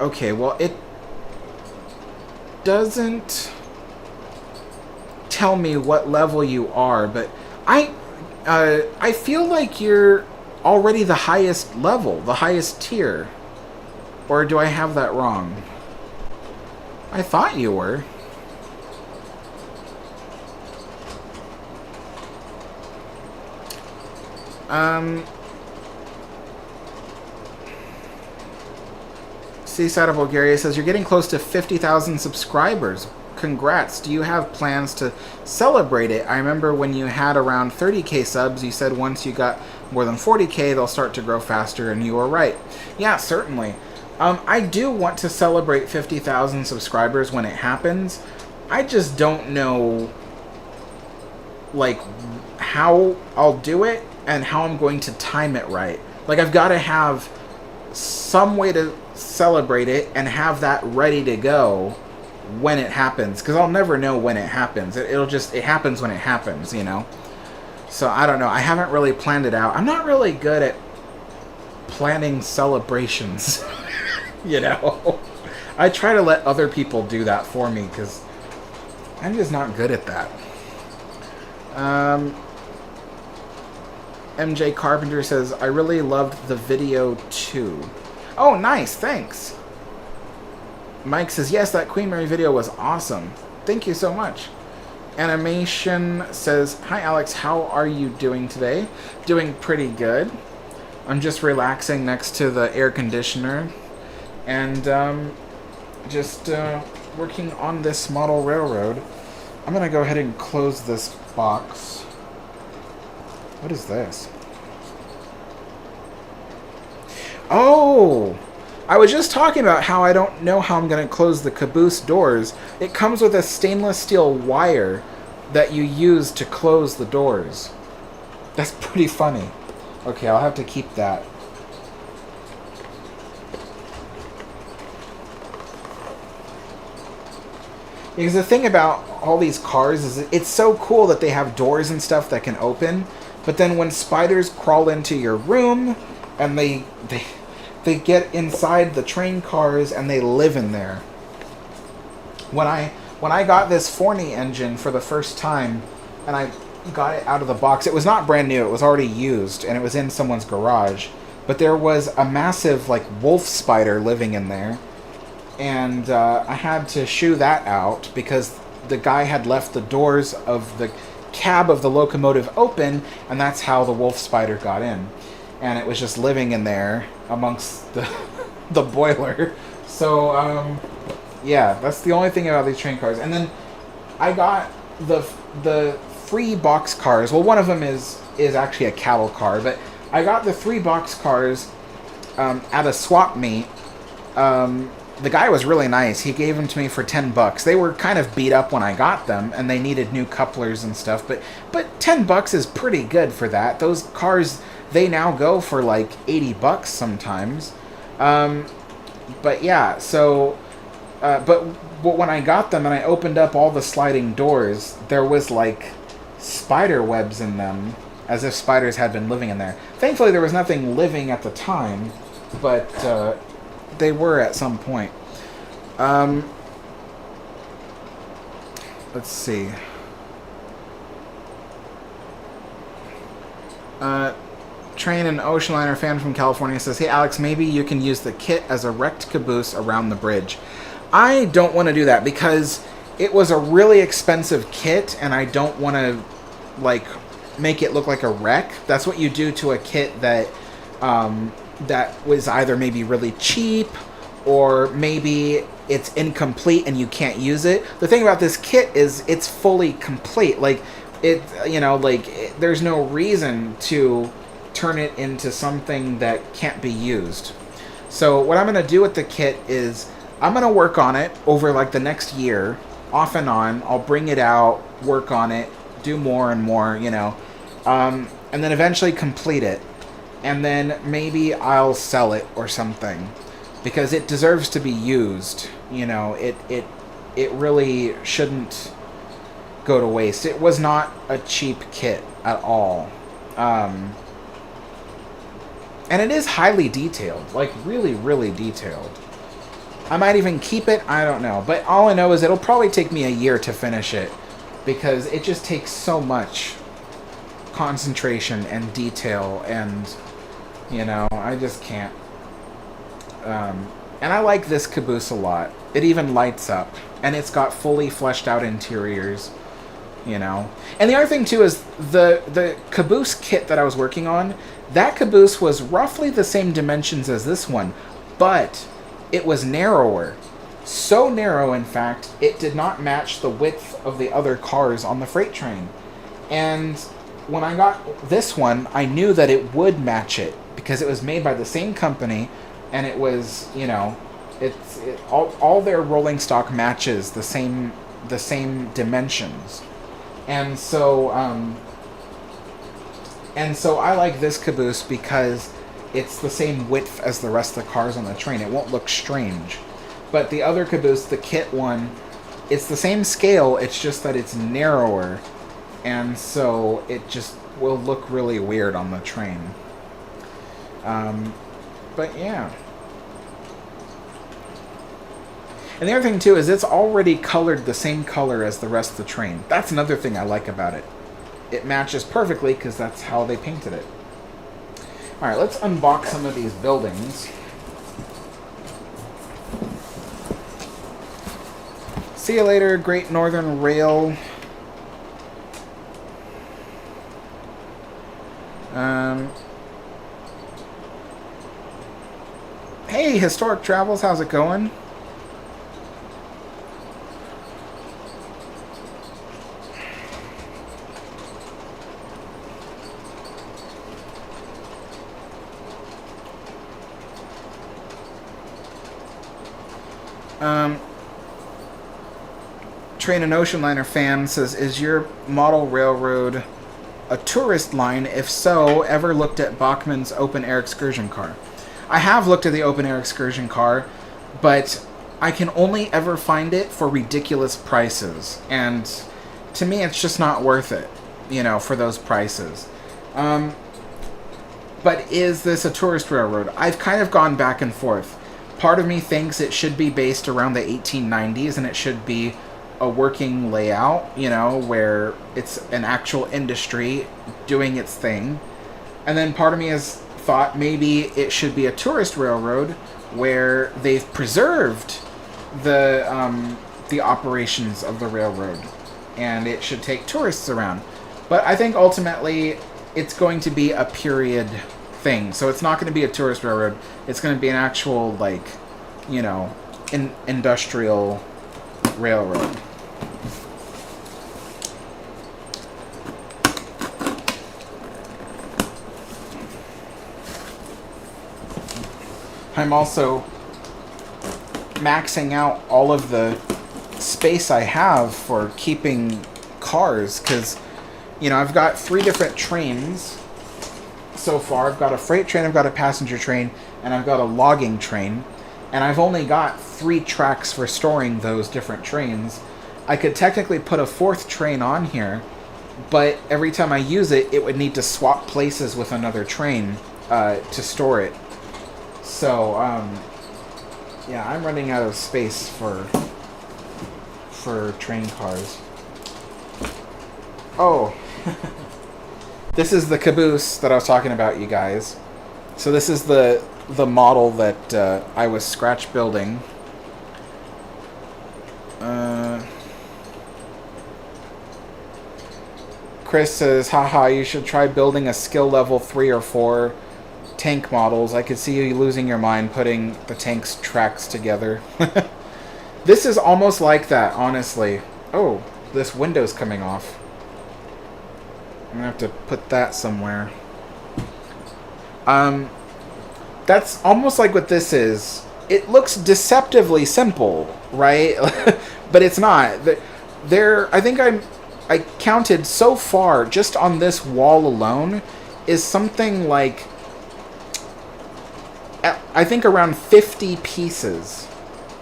Okay, well, it doesn't tell me what level you are, but I feel like you're already the highest level, the highest tier. Or do I have that wrong? I thought you were. Seaside of Bulgaria says, "You're getting close to 50,000 subscribers. congrats. Do you have plans to celebrate it? I remember when you had around 30k subs, you said once you got more than 40k, they'll start to grow faster, and you were right. Yeah, certainly. I do want to celebrate 50,000 subscribers when it happens. I just don't know, like, how I'll do it and how I'm going to time it right. Like, I've got to have some way to celebrate it and have that ready to go when it happens, because I'll never know when it happens. It happens when it happens, you know? So, I don't know. I haven't really planned it out. I'm not really good at planning celebrations, you know? I try to let other people do that for me, because I'm just not good at that. MJ Carpenter says, I really loved the video too. Oh, nice, thanks. Mike says, yes, that Queen Mary video was awesome. Thank you so much. Animation says, hi Alex, how are you doing today? Doing pretty good. I'm just relaxing next to the air conditioner and just working on this model railroad. I'm gonna go ahead and close this box. What is this? Oh! I was just talking about how I don't know how I'm going to close the caboose doors. It comes with a stainless steel wire that you use to close the doors. That's pretty funny. Okay, I'll have to keep that. Because the thing about all these cars is it's so cool that they have doors and stuff that can open, but then when spiders crawl into your room and they get inside the train cars and they live in there. When I got this Forney engine for the first time and I got it out of the box, it was not brand new, it was already used and it was in someone's garage, but there was a massive like wolf spider living in there. And I had to shoo that out because the guy had left the doors of the cab of the locomotive open, and that's how the wolf spider got in. And it was just living in there amongst the boiler. So, yeah, that's the only thing about these train cars. And then I got the free box cars. Well, one of them is actually a cattle car, but I got the 3 box cars at a swap meet. The guy was really nice. He gave them to me for $10. They were kind of beat up when I got them, and they needed new couplers and stuff. But $10 is pretty good for that. Those cars, they now go for like $80 sometimes. But yeah, so but when I got them and I opened up all the sliding doors, there was like spider webs in them, as if spiders had been living in there. Thankfully, there was nothing living at the time, but they were at some point. Let's see. Train and Ocean Liner fan from California says, hey Alex, maybe you can use the kit as a wrecked caboose around the bridge. I don't want to do that because it was a really expensive kit and I don't want to like make it look like a wreck. That's what you do to a kit that that was either maybe really cheap or maybe it's incomplete and you can't use it. The thing about this kit is it's fully complete. Like, it, you know, like, there's no reason to turn it into something that can't be used. So what I'm going to do with the kit is I'm going to work on it over, like, the next year, off and on. I'll bring it out, work on it, do more and more, you know, and then eventually complete it. And then maybe I'll sell it or something. Because it deserves to be used, you know, it really shouldn't go to waste. It was not a cheap kit at all. And it is highly detailed, like really, really detailed. I might even keep it, I don't know. But all I know is it'll probably take me a year to finish it because it just takes so much concentration and detail and, you know, I just can't. And I like this caboose a lot. It even lights up. And it's got fully fleshed out interiors, you know. And the other thing, too, is the caboose kit that I was working on, that caboose was roughly the same dimensions as this one, but it was narrower. So narrow, in fact, it did not match the width of the other cars on the freight train. And when I got this one, I knew that it would match it because it was made by the same company, and it was, you know, all their rolling stock matches the same dimensions, and so I like this caboose because it's the same width as the rest of the cars on the train. It won't look strange. But the other caboose, the kit one, it's the same scale, it's just that it's narrower, and so it just will look really weird on the train. But yeah. And the other thing, too, is it's already colored the same color as the rest of the train. That's another thing I like about it. It matches perfectly because that's how they painted it. Alright, let's unbox some of these buildings. See you later, Great Northern Rail. Hey, Historic Travels, how's it going? Train and Ocean Liner fan says, is your model railroad a tourist line? If so, ever looked at Bachmann's open air excursion car? I have looked at the open air excursion car, but I can only ever find it for ridiculous prices. And to me, it's just not worth it, you know, for those prices. But is this a tourist railroad? I've kind of gone back and forth. Part of me thinks it should be based around the 1890s, and it should be a working layout, you know, where it's an actual industry doing its thing. And then part of me has thought maybe it should be a tourist railroad where they've preserved the operations of the railroad, and it should take tourists around. But I think ultimately it's going to be a period thing, so it's not going to be a tourist railroad. It's going to be an actual, like, you know, industrial railroad. I'm also maxing out all of the space I have for keeping cars, because, you know, I've got 3 different trains so far. I've got a freight train, I've got a passenger train, and I've got a logging train, and I've only got 3 tracks for storing those different trains. I could technically put a 4th train on here, but every time I use it, it would need to swap places with another train to store it. So, yeah, I'm running out of space for train cars. Oh, this is the caboose that I was talking about, you guys. So this is the model that I was scratch building. Chris says, haha, you should try building a skill level 3 or 4 tank models. I could see you losing your mind putting the tank's tracks together. This is almost like that, honestly. Oh, this window's coming off. I'm gonna have to put that somewhere. That's almost like what this is. It looks deceptively simple, right? But it's not. I think I counted so far, just on this wall alone, is something like, I think around 50 pieces.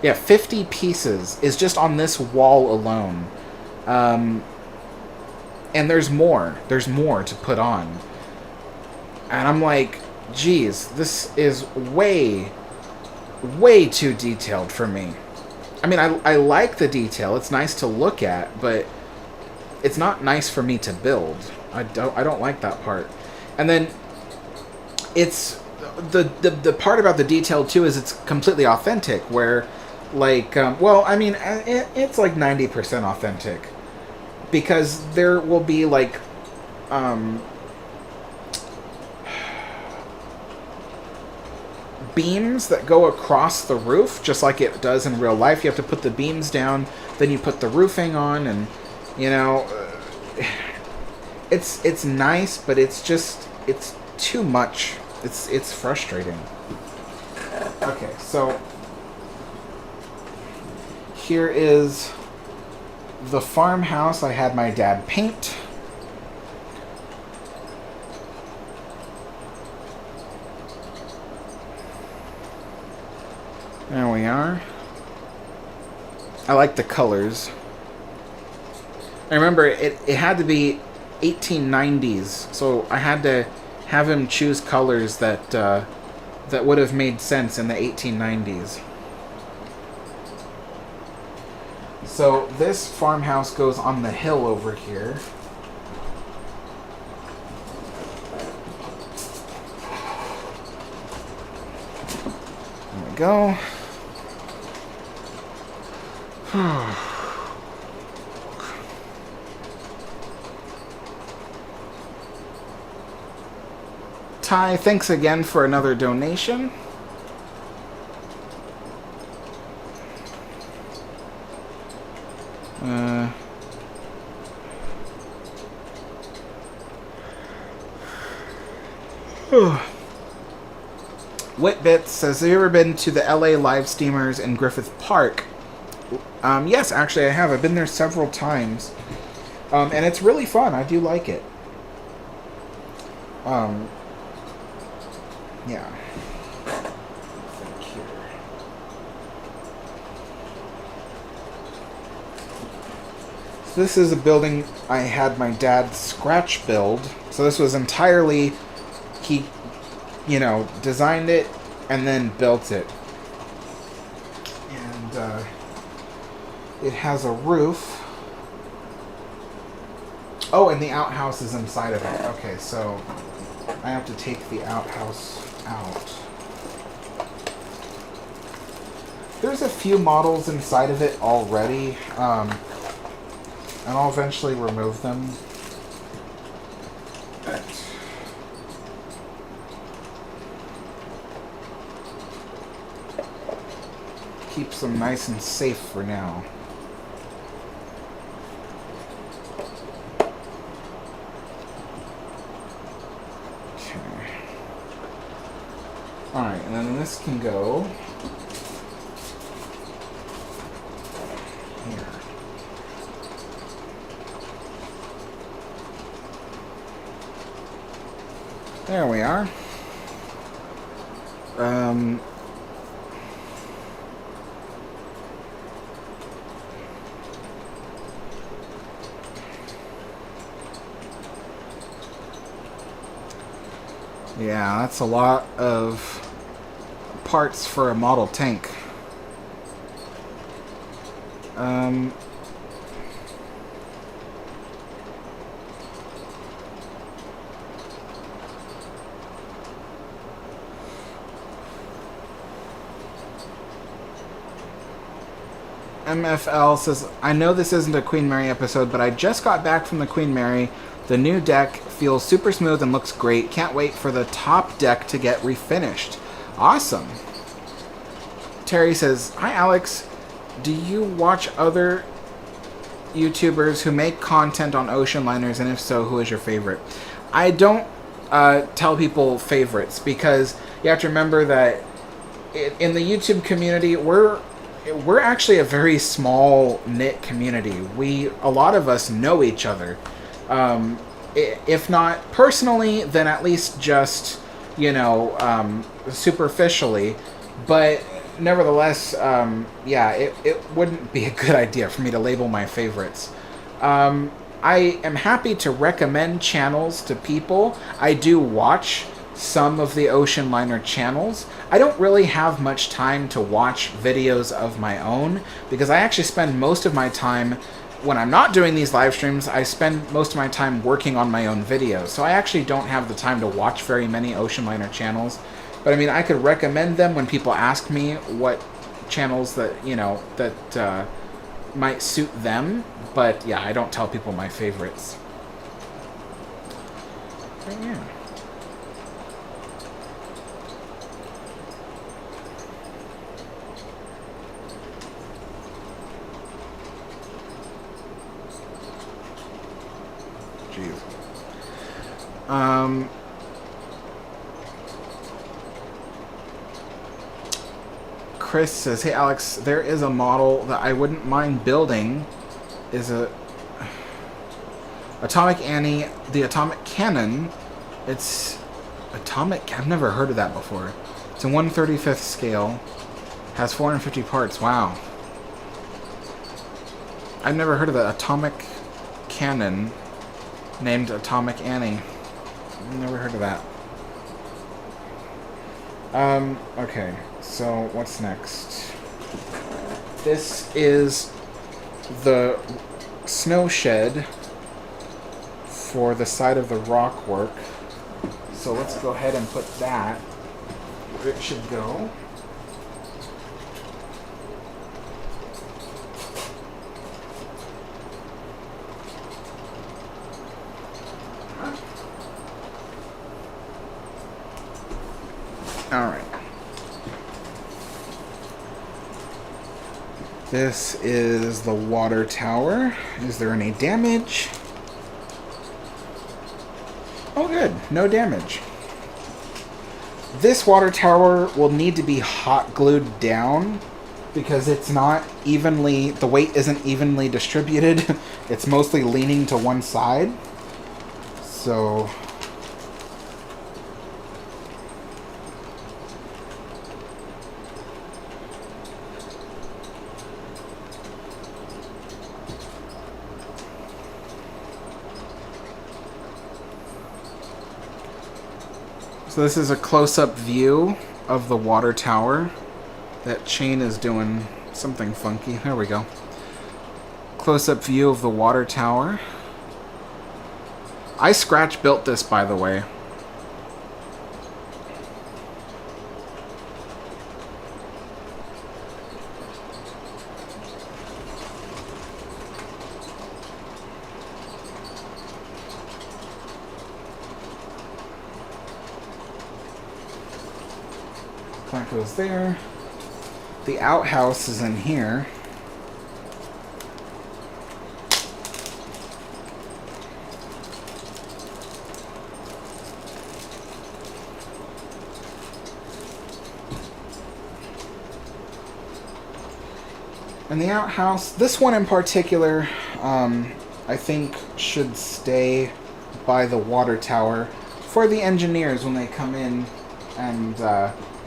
Yeah, 50 pieces is just on this wall alone. And there's more. There's more to put on. And I'm like, geez, this is way, way too detailed for me. I mean, I like the detail. It's nice to look at, but it's not nice for me to build. I don't like that part. And then it's the part about the detail too is it's completely authentic. Where, like, well, I mean, it's like 90% authentic, because there will be like beams that go across the roof, just like it does in real life. You have to put the beams down, then you put the roofing on, and, you know, it's nice, but it's too much. It's frustrating. Okay, so here is the farmhouse I had my dad paint. There we are. I like the colors. I remember it had to be 1890s, so I had to have him choose colors that that would have made sense in the 1890s. So this farmhouse goes on the hill over here. There we go. Ty, thanks again for another donation. Whitbit says, have you ever been to the LA Live Steamers in Griffith Park? Yes, actually I have. I've been there several times. And it's really fun. I do like it. Yeah. So this is a building I had my dad scratch build. So this was entirely, he, you know, designed it and then built it. And it has a roof. Oh, and the outhouse is inside of it. Okay, so I have to take the outhouse out. There's a few models inside of it already, and I'll eventually remove them. But keeps them nice and safe for now. Alright, and then this can go here. There we are. Yeah, that's a lot of parts for a model tank. MFL says, I know this isn't a Queen Mary episode, but I just got back from the Queen Mary. The new deck feels super smooth and looks great. Can't wait for the top deck to get refinished. Awesome. Terry says, hi Alex, do you watch other YouTubers who make content on ocean liners, and if so, who is your favorite? I don't tell people favorites, because you have to remember that in the YouTube community, we're actually a very small knit community. A lot of us know each other. If not personally, then at least just, you know, superficially. But nevertheless, yeah, it wouldn't be a good idea for me to label my favorites. I am happy to recommend channels to people. I do watch some of the ocean liner channels. I don't really have much time to watch videos of my own, because I actually spend most of my time, when I'm not doing these live streams, I spend most of my time working on my own videos. So I actually don't have the time to watch very many ocean liner channels. But I mean, I could recommend them when people ask me what channels that, you know, that might suit them. But yeah, I don't tell people my favorites. But yeah. Um, Chris says, "Hey Alex, there is a model that I wouldn't mind building. Is a Atomic Annie, the Atomic Cannon. It's Atomic. I've never heard of that before. It's a 1/35th scale. Has 450 parts. Wow. I've never heard of the Atomic Cannon named Atomic Annie. Never heard of that. Okay. So what's next? This is the snow shed for the side of the rock work. So let's go ahead and put that where it should go. Alright. This is the water tower. Is there any damage? Oh good, no damage. This water tower will need to be hot glued down because it's not evenly, the weight isn't evenly distributed. It's mostly leaning to one side. So this is a close-up view of the water tower. That chain is doing something funky. There we go. Close-up view of the water tower. I scratch built this, by the way. That goes there. The outhouse is in here. And the outhouse, this one in particular, I think should stay by the water tower for the engineers when they come in and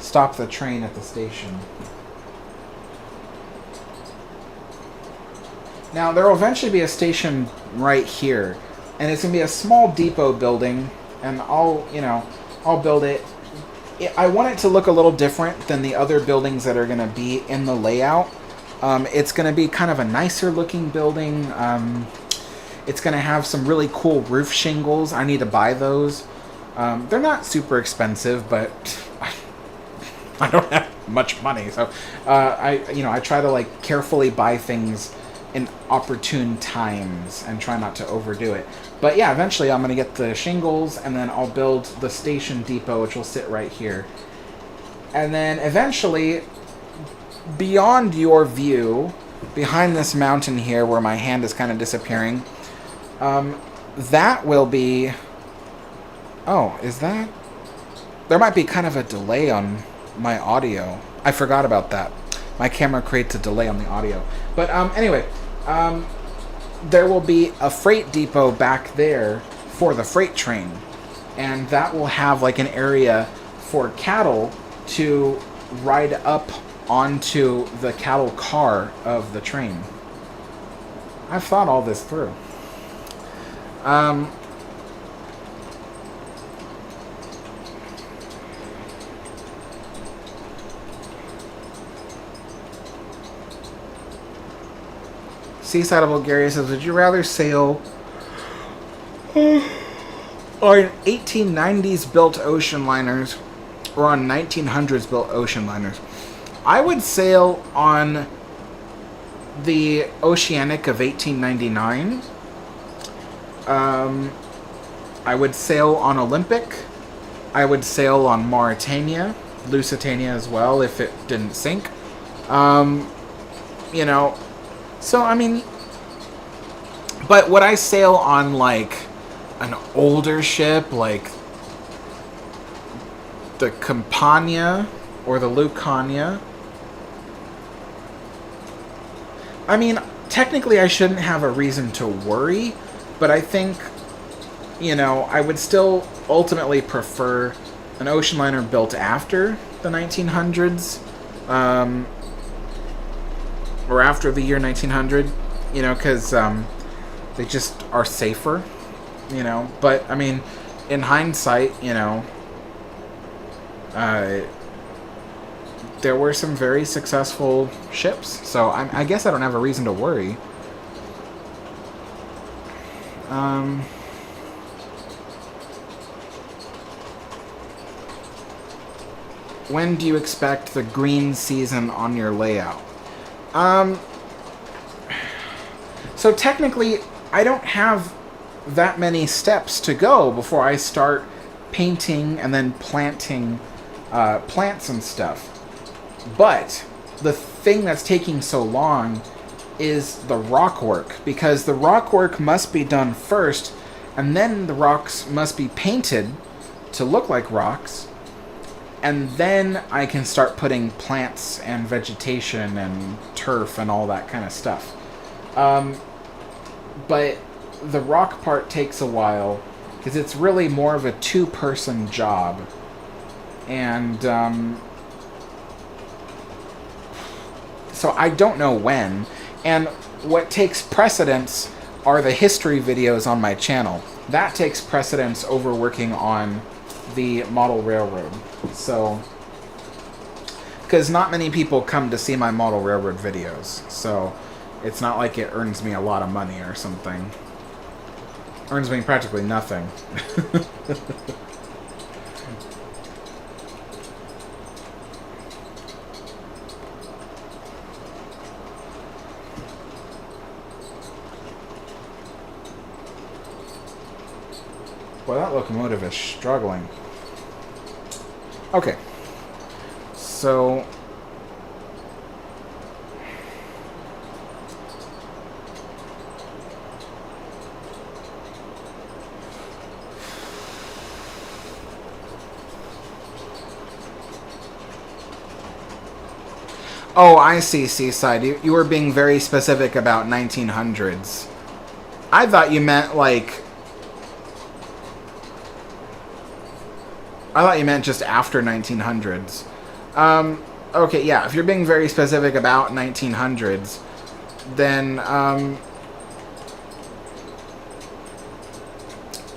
stop the train at the station. Now, there will eventually be a station right here, and it's going to be a small depot building, and I'll build it. I want it to look a little different than the other buildings that are going to be in the layout. It's going to be kind of a nicer looking building. It's going to have some really cool roof shingles. I need to buy those. They're not super expensive, but I don't have much money, so I try to like carefully buy things in opportune times and try not to overdo it. But yeah, eventually I'm gonna get the shingles, and then I'll build the station depot, which will sit right here. And then eventually, beyond your view, behind this mountain here where my hand is kind of disappearing, that will be... Oh, is that... There might be kind of a delay on my audio. I forgot about that. My camera creates a delay on the audio. But anyway, there will be a freight depot back there for the freight train. And that will have like an area for cattle to ride up onto the cattle car of the train. I've thought all this through. Seaside of Bulgaria says, would you rather sail on 1890s built ocean liners or on 1900s built ocean liners? I would sail on the Oceanic of 1899. I would sail on Olympic. I would sail on Mauritania, Lusitania as well if it didn't sink. So, I mean, but would I sail on, like, an older ship like the Campania or the Lucania. I mean, technically I shouldn't have a reason to worry, but I think, you know, I would still ultimately prefer an ocean liner built after the 1900s, or after the year 1900, you know, because they just are safer, you know. But, I mean, in hindsight, you know, there were some very successful ships, so I guess I don't have a reason to worry. When do you expect the green season on your layout? So technically, I don't have that many steps to go before I start painting and then planting plants and stuff. But the thing that's taking so long is the rock work, because the rock work must be done first, and then the rocks must be painted to look like rocks, and then I can start putting plants and vegetation and turf and all that kind of stuff. But the rock part takes a while, because it's really more of a two-person job. And so I don't know when. And what takes precedence are the history videos on my channel. That takes precedence over working on the model railroad. So, because not many people come to see my model railroad videos, so it's not like it earns me a lot of money or something. Earns me practically nothing. Well, that locomotive is struggling. Okay. So... Oh, I see, Seaside. You were being very specific about 1900s. I thought you meant, like... I thought you meant just after 1900s. Okay, yeah, if you're being very specific about 1900s, then,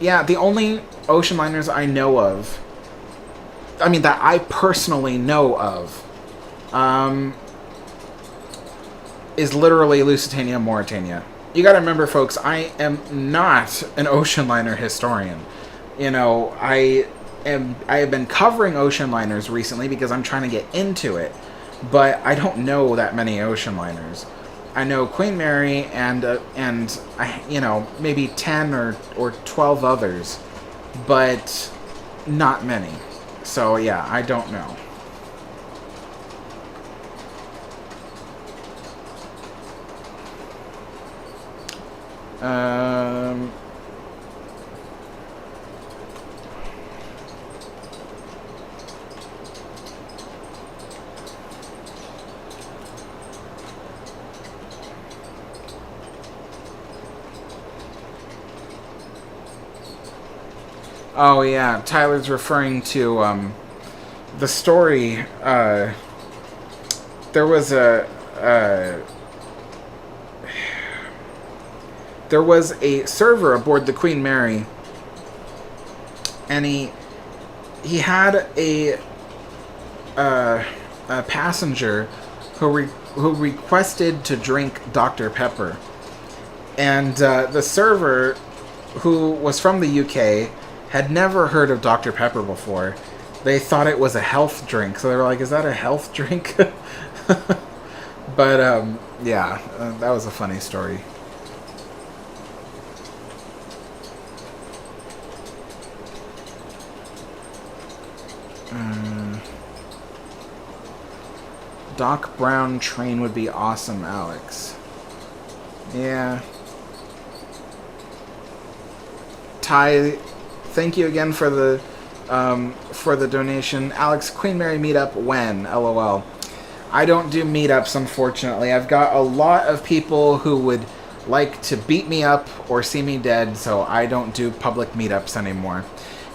yeah, the only ocean liners I know of, I mean, that I personally know of, is literally Lusitania, Mauritania. You gotta remember, folks, I am not an ocean liner historian. You know, I have been covering ocean liners recently because I'm trying to get into it, but I don't know that many ocean liners. I know Queen Mary and you know, maybe 10 or 12 others, but not many. So yeah, I don't know. Oh yeah, Tyler's referring to the story. There was a server aboard the Queen Mary, and he had a passenger who requested to drink Dr. Pepper, and the server, who was from the UK, had never heard of Dr. Pepper before. They thought it was a health drink, so they were like, "Is that a health drink?" But yeah, that was a funny story. Doc Brown train would be awesome, Alex. Yeah. Ty, thank you again for the donation. Alex, Queen Mary meetup when? LOL. I don't do meetups, unfortunately. I've got a lot of people who would like to beat me up or see me dead, so I don't do public meetups anymore.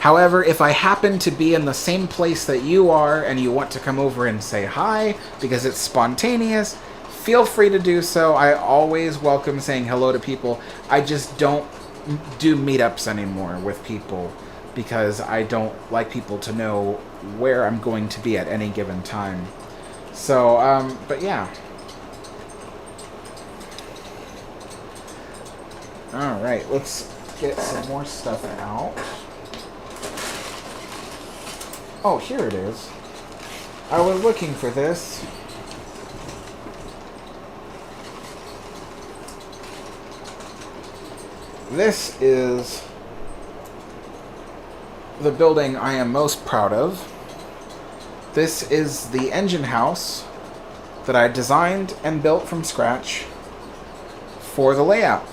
However, if I happen to be in the same place that you are and you want to come over and say hi because it's spontaneous, feel free to do so. I always welcome saying hello to people. I just don't do meetups anymore with people because I don't like people to know where I'm going to be at any given time. So, but yeah. Alright, let's get some more stuff out. Oh, here it is. I was looking for this. This is the building I am most proud of. This is the engine house that I designed and built from scratch for the layout.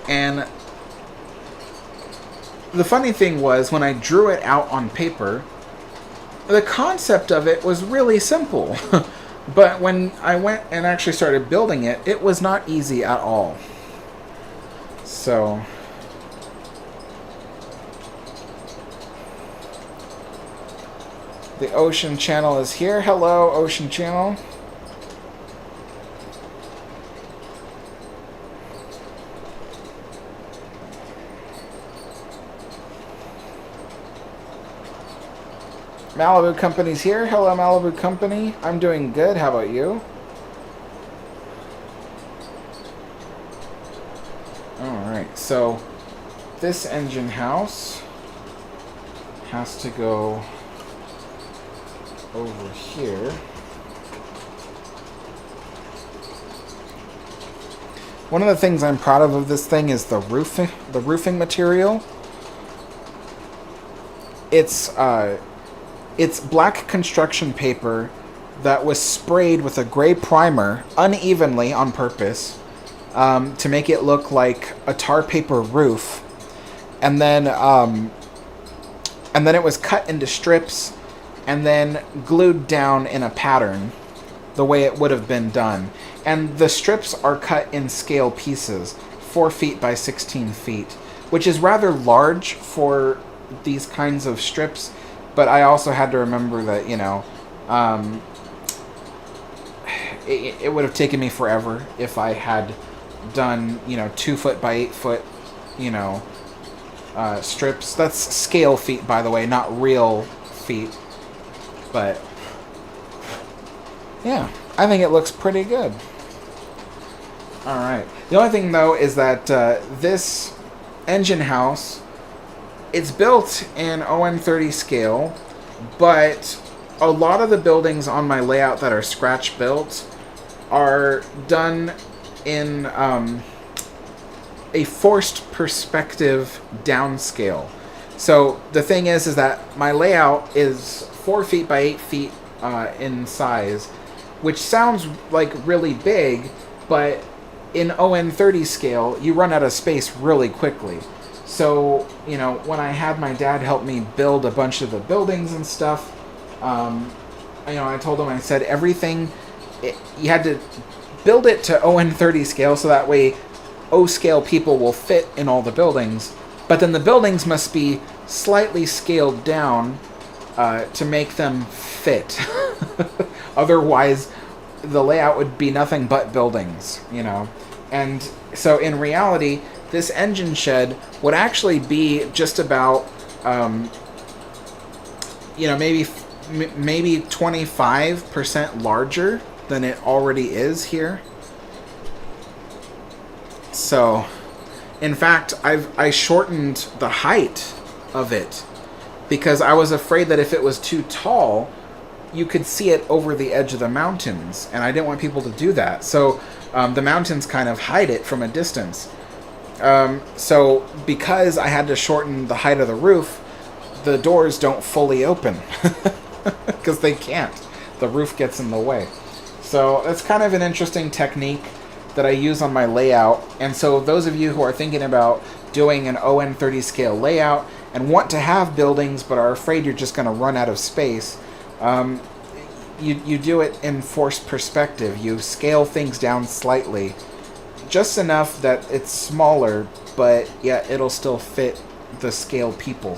And the funny thing was, when I drew it out on paper, the concept of it was really simple. But when I went and actually started building it, it was not easy at all. So, the Ocean Channel is here. Hello, Ocean Channel. Malibu Company's here. Hello, Malibu Company. I'm doing good. How about you? Alright, so this engine house has to go over here. One of the things I'm proud of this thing is the roofing material. It's black construction paper that was sprayed with a gray primer unevenly on purpose to make it look like a tar paper roof, and then it was cut into strips and then glued down in a pattern the way it would have been done. And the strips are cut in scale pieces, 4 feet by 16 feet, which is rather large for these kinds of strips. But I also had to remember that, you know, it would have taken me forever if I had done, you know, 2 foot by 8 foot, you know, strips. That's scale feet, by the way, not real feet. But, yeah, I think it looks pretty good. Alright. The only thing, though, is that this engine house, it's built in ON30 scale, but a lot of the buildings on my layout that are scratch built are done in a forced perspective downscale. So the thing is that my layout is 4 feet by 8 feet in size, which sounds like really big, but in ON30 scale, you run out of space really quickly. So, you know, when I had my dad help me build a bunch of the buildings and stuff, you know, I told him, I said, everything, you had to build it to ON30 scale so that way O scale people will fit in all the buildings. But then the buildings must be slightly scaled down to make them fit. Otherwise, the layout would be nothing but buildings, you know. And so in reality, this engine shed would actually be just about, you know, maybe 25% larger than it already is here. So, in fact, I shortened the height of it because I was afraid that if it was too tall, you could see it over the edge of the mountains, and I didn't want people to do that. So the mountains kind of hide it from a distance. So because I had to shorten the height of the roof, the doors don't fully open because they can't. The roof gets in the way. So that's kind of an interesting technique. that I use on my layout. And so those of you who are thinking about doing an ON30 scale layout and want to have buildings but are afraid you're just going to run out of space, you do it in forced perspective. You scale things down slightly, just enough that it's smaller, but yet it'll still fit the scale people.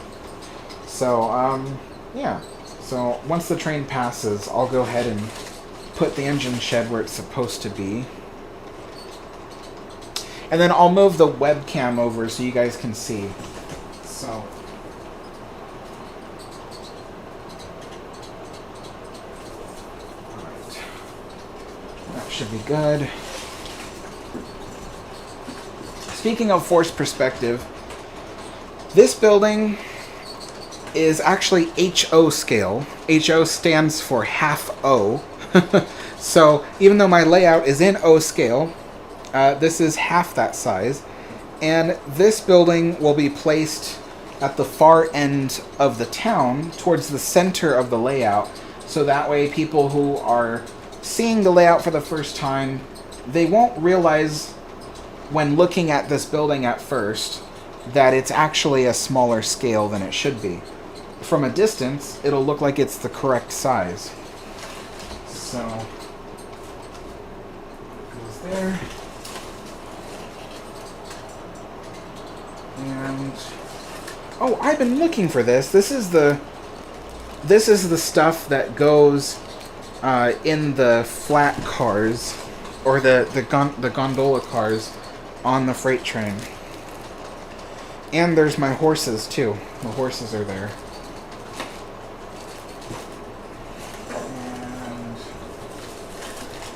So, yeah. So once the train passes, I'll go ahead and put the engine shed where it's supposed to be. And then I'll move the webcam over so you guys can see. So. Alright. That should be good. Speaking of forced perspective, this building is actually HO scale. HO stands for half O. So even though my layout is in O scale, this is half that size. And this building will be placed at the far end of the town, towards the center of the layout. So that way people who are seeing the layout for the first time, they won't realize when looking at this building at first that it's actually a smaller scale than it should be. From a distance, it'll look like it's the correct size. So, goes there. And oh, I've been looking for this. This is the stuff that goes in the flat cars, or the gondola cars on the freight train. And there's my horses too. The horses are there. And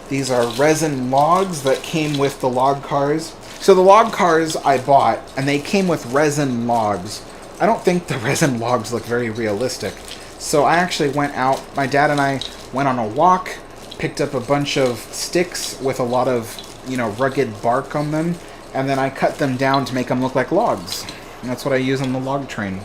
these are resin logs that came with the log cars. So the log cars I bought, and they came with resin logs. I don't think the resin logs look very realistic. So I actually went out, my dad and I went on a walk, picked up a bunch of sticks with a lot of, rugged bark on them, and then I cut them down to make them look like logs. And that's what I use on the log train.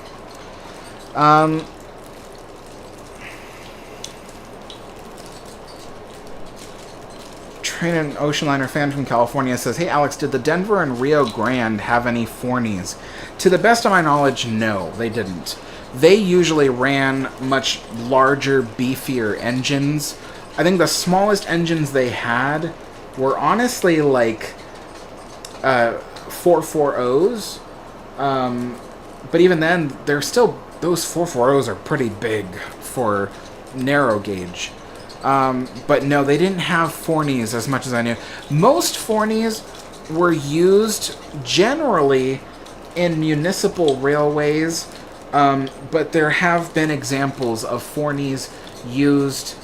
Train and Ocean Liner fan from California says, "Hey Alex, did the Denver and Rio Grande have any Forneys?" To the best of my knowledge, no, they didn't. They usually ran much larger, beefier engines. I think the smallest engines they had were honestly like 440s. But even then, they're still, those 440s are pretty big for narrow gauge. But no, they didn't have Forneys as much as I knew. Most Forneys were used generally in municipal railways, but there have been examples of Forneys used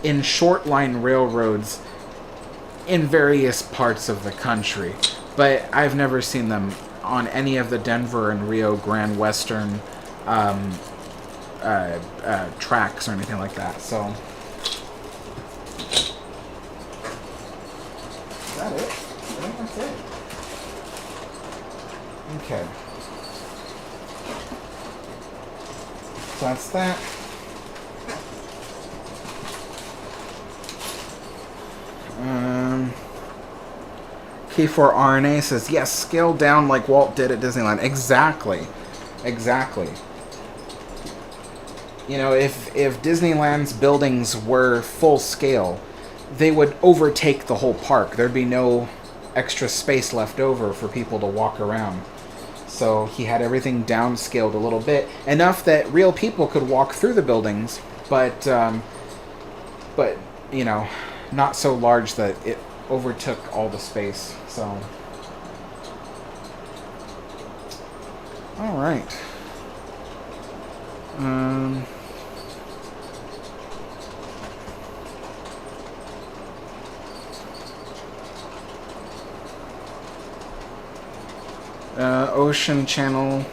in short line railroads in various parts of the country. But I've never seen them on any of the Denver and Rio Grande Western tracks or anything like that. So, is that it? I think that's it. Okay. So that's that. K4RNA says, yes, scale down like Walt did at Disneyland. Exactly. Exactly. If Disneyland's buildings were full scale, they would overtake the whole park. There'd be no extra space left over for people to walk around. So he had everything downscaled a little bit, enough that real people could walk through the buildings, but not so large that it overtook all the space. So, all right. Ocean Channel.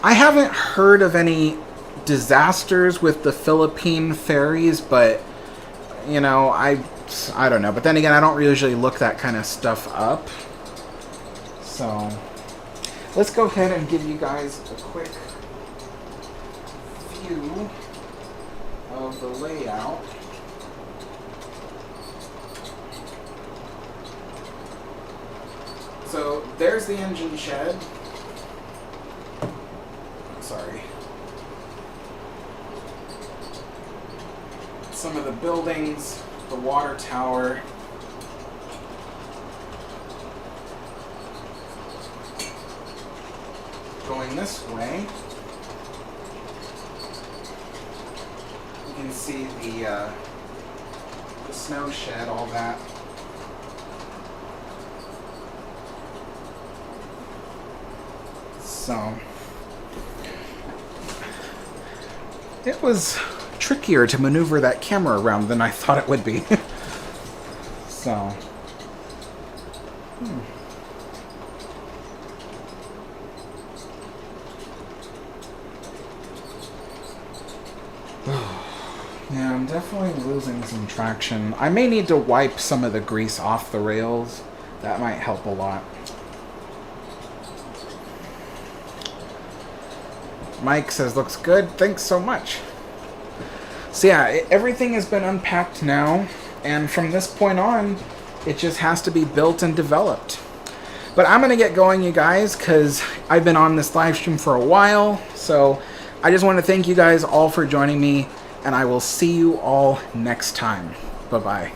I haven't heard of any disasters with the Philippine ferries, but I don't know. But then again, I don't usually look that kind of stuff up. So let's go ahead and give you guys a quick view of the layout. So there's the engine shed. Sorry. Some of the buildings, the water tower. Going this way, you can see the snow shed, all that. So it was trickier to maneuver that camera around than I thought it would be. So. Yeah, I'm definitely losing some traction. I may need to wipe some of the grease off the rails. That might help a lot. Mike says, looks good. Thanks so much. So yeah, everything has been unpacked now. And from this point on, it just has to be built and developed. But I'm going to get going, you guys, because I've been on this live stream for a while. So I just want to thank you guys all for joining me. And I will see you all next time. Bye-bye.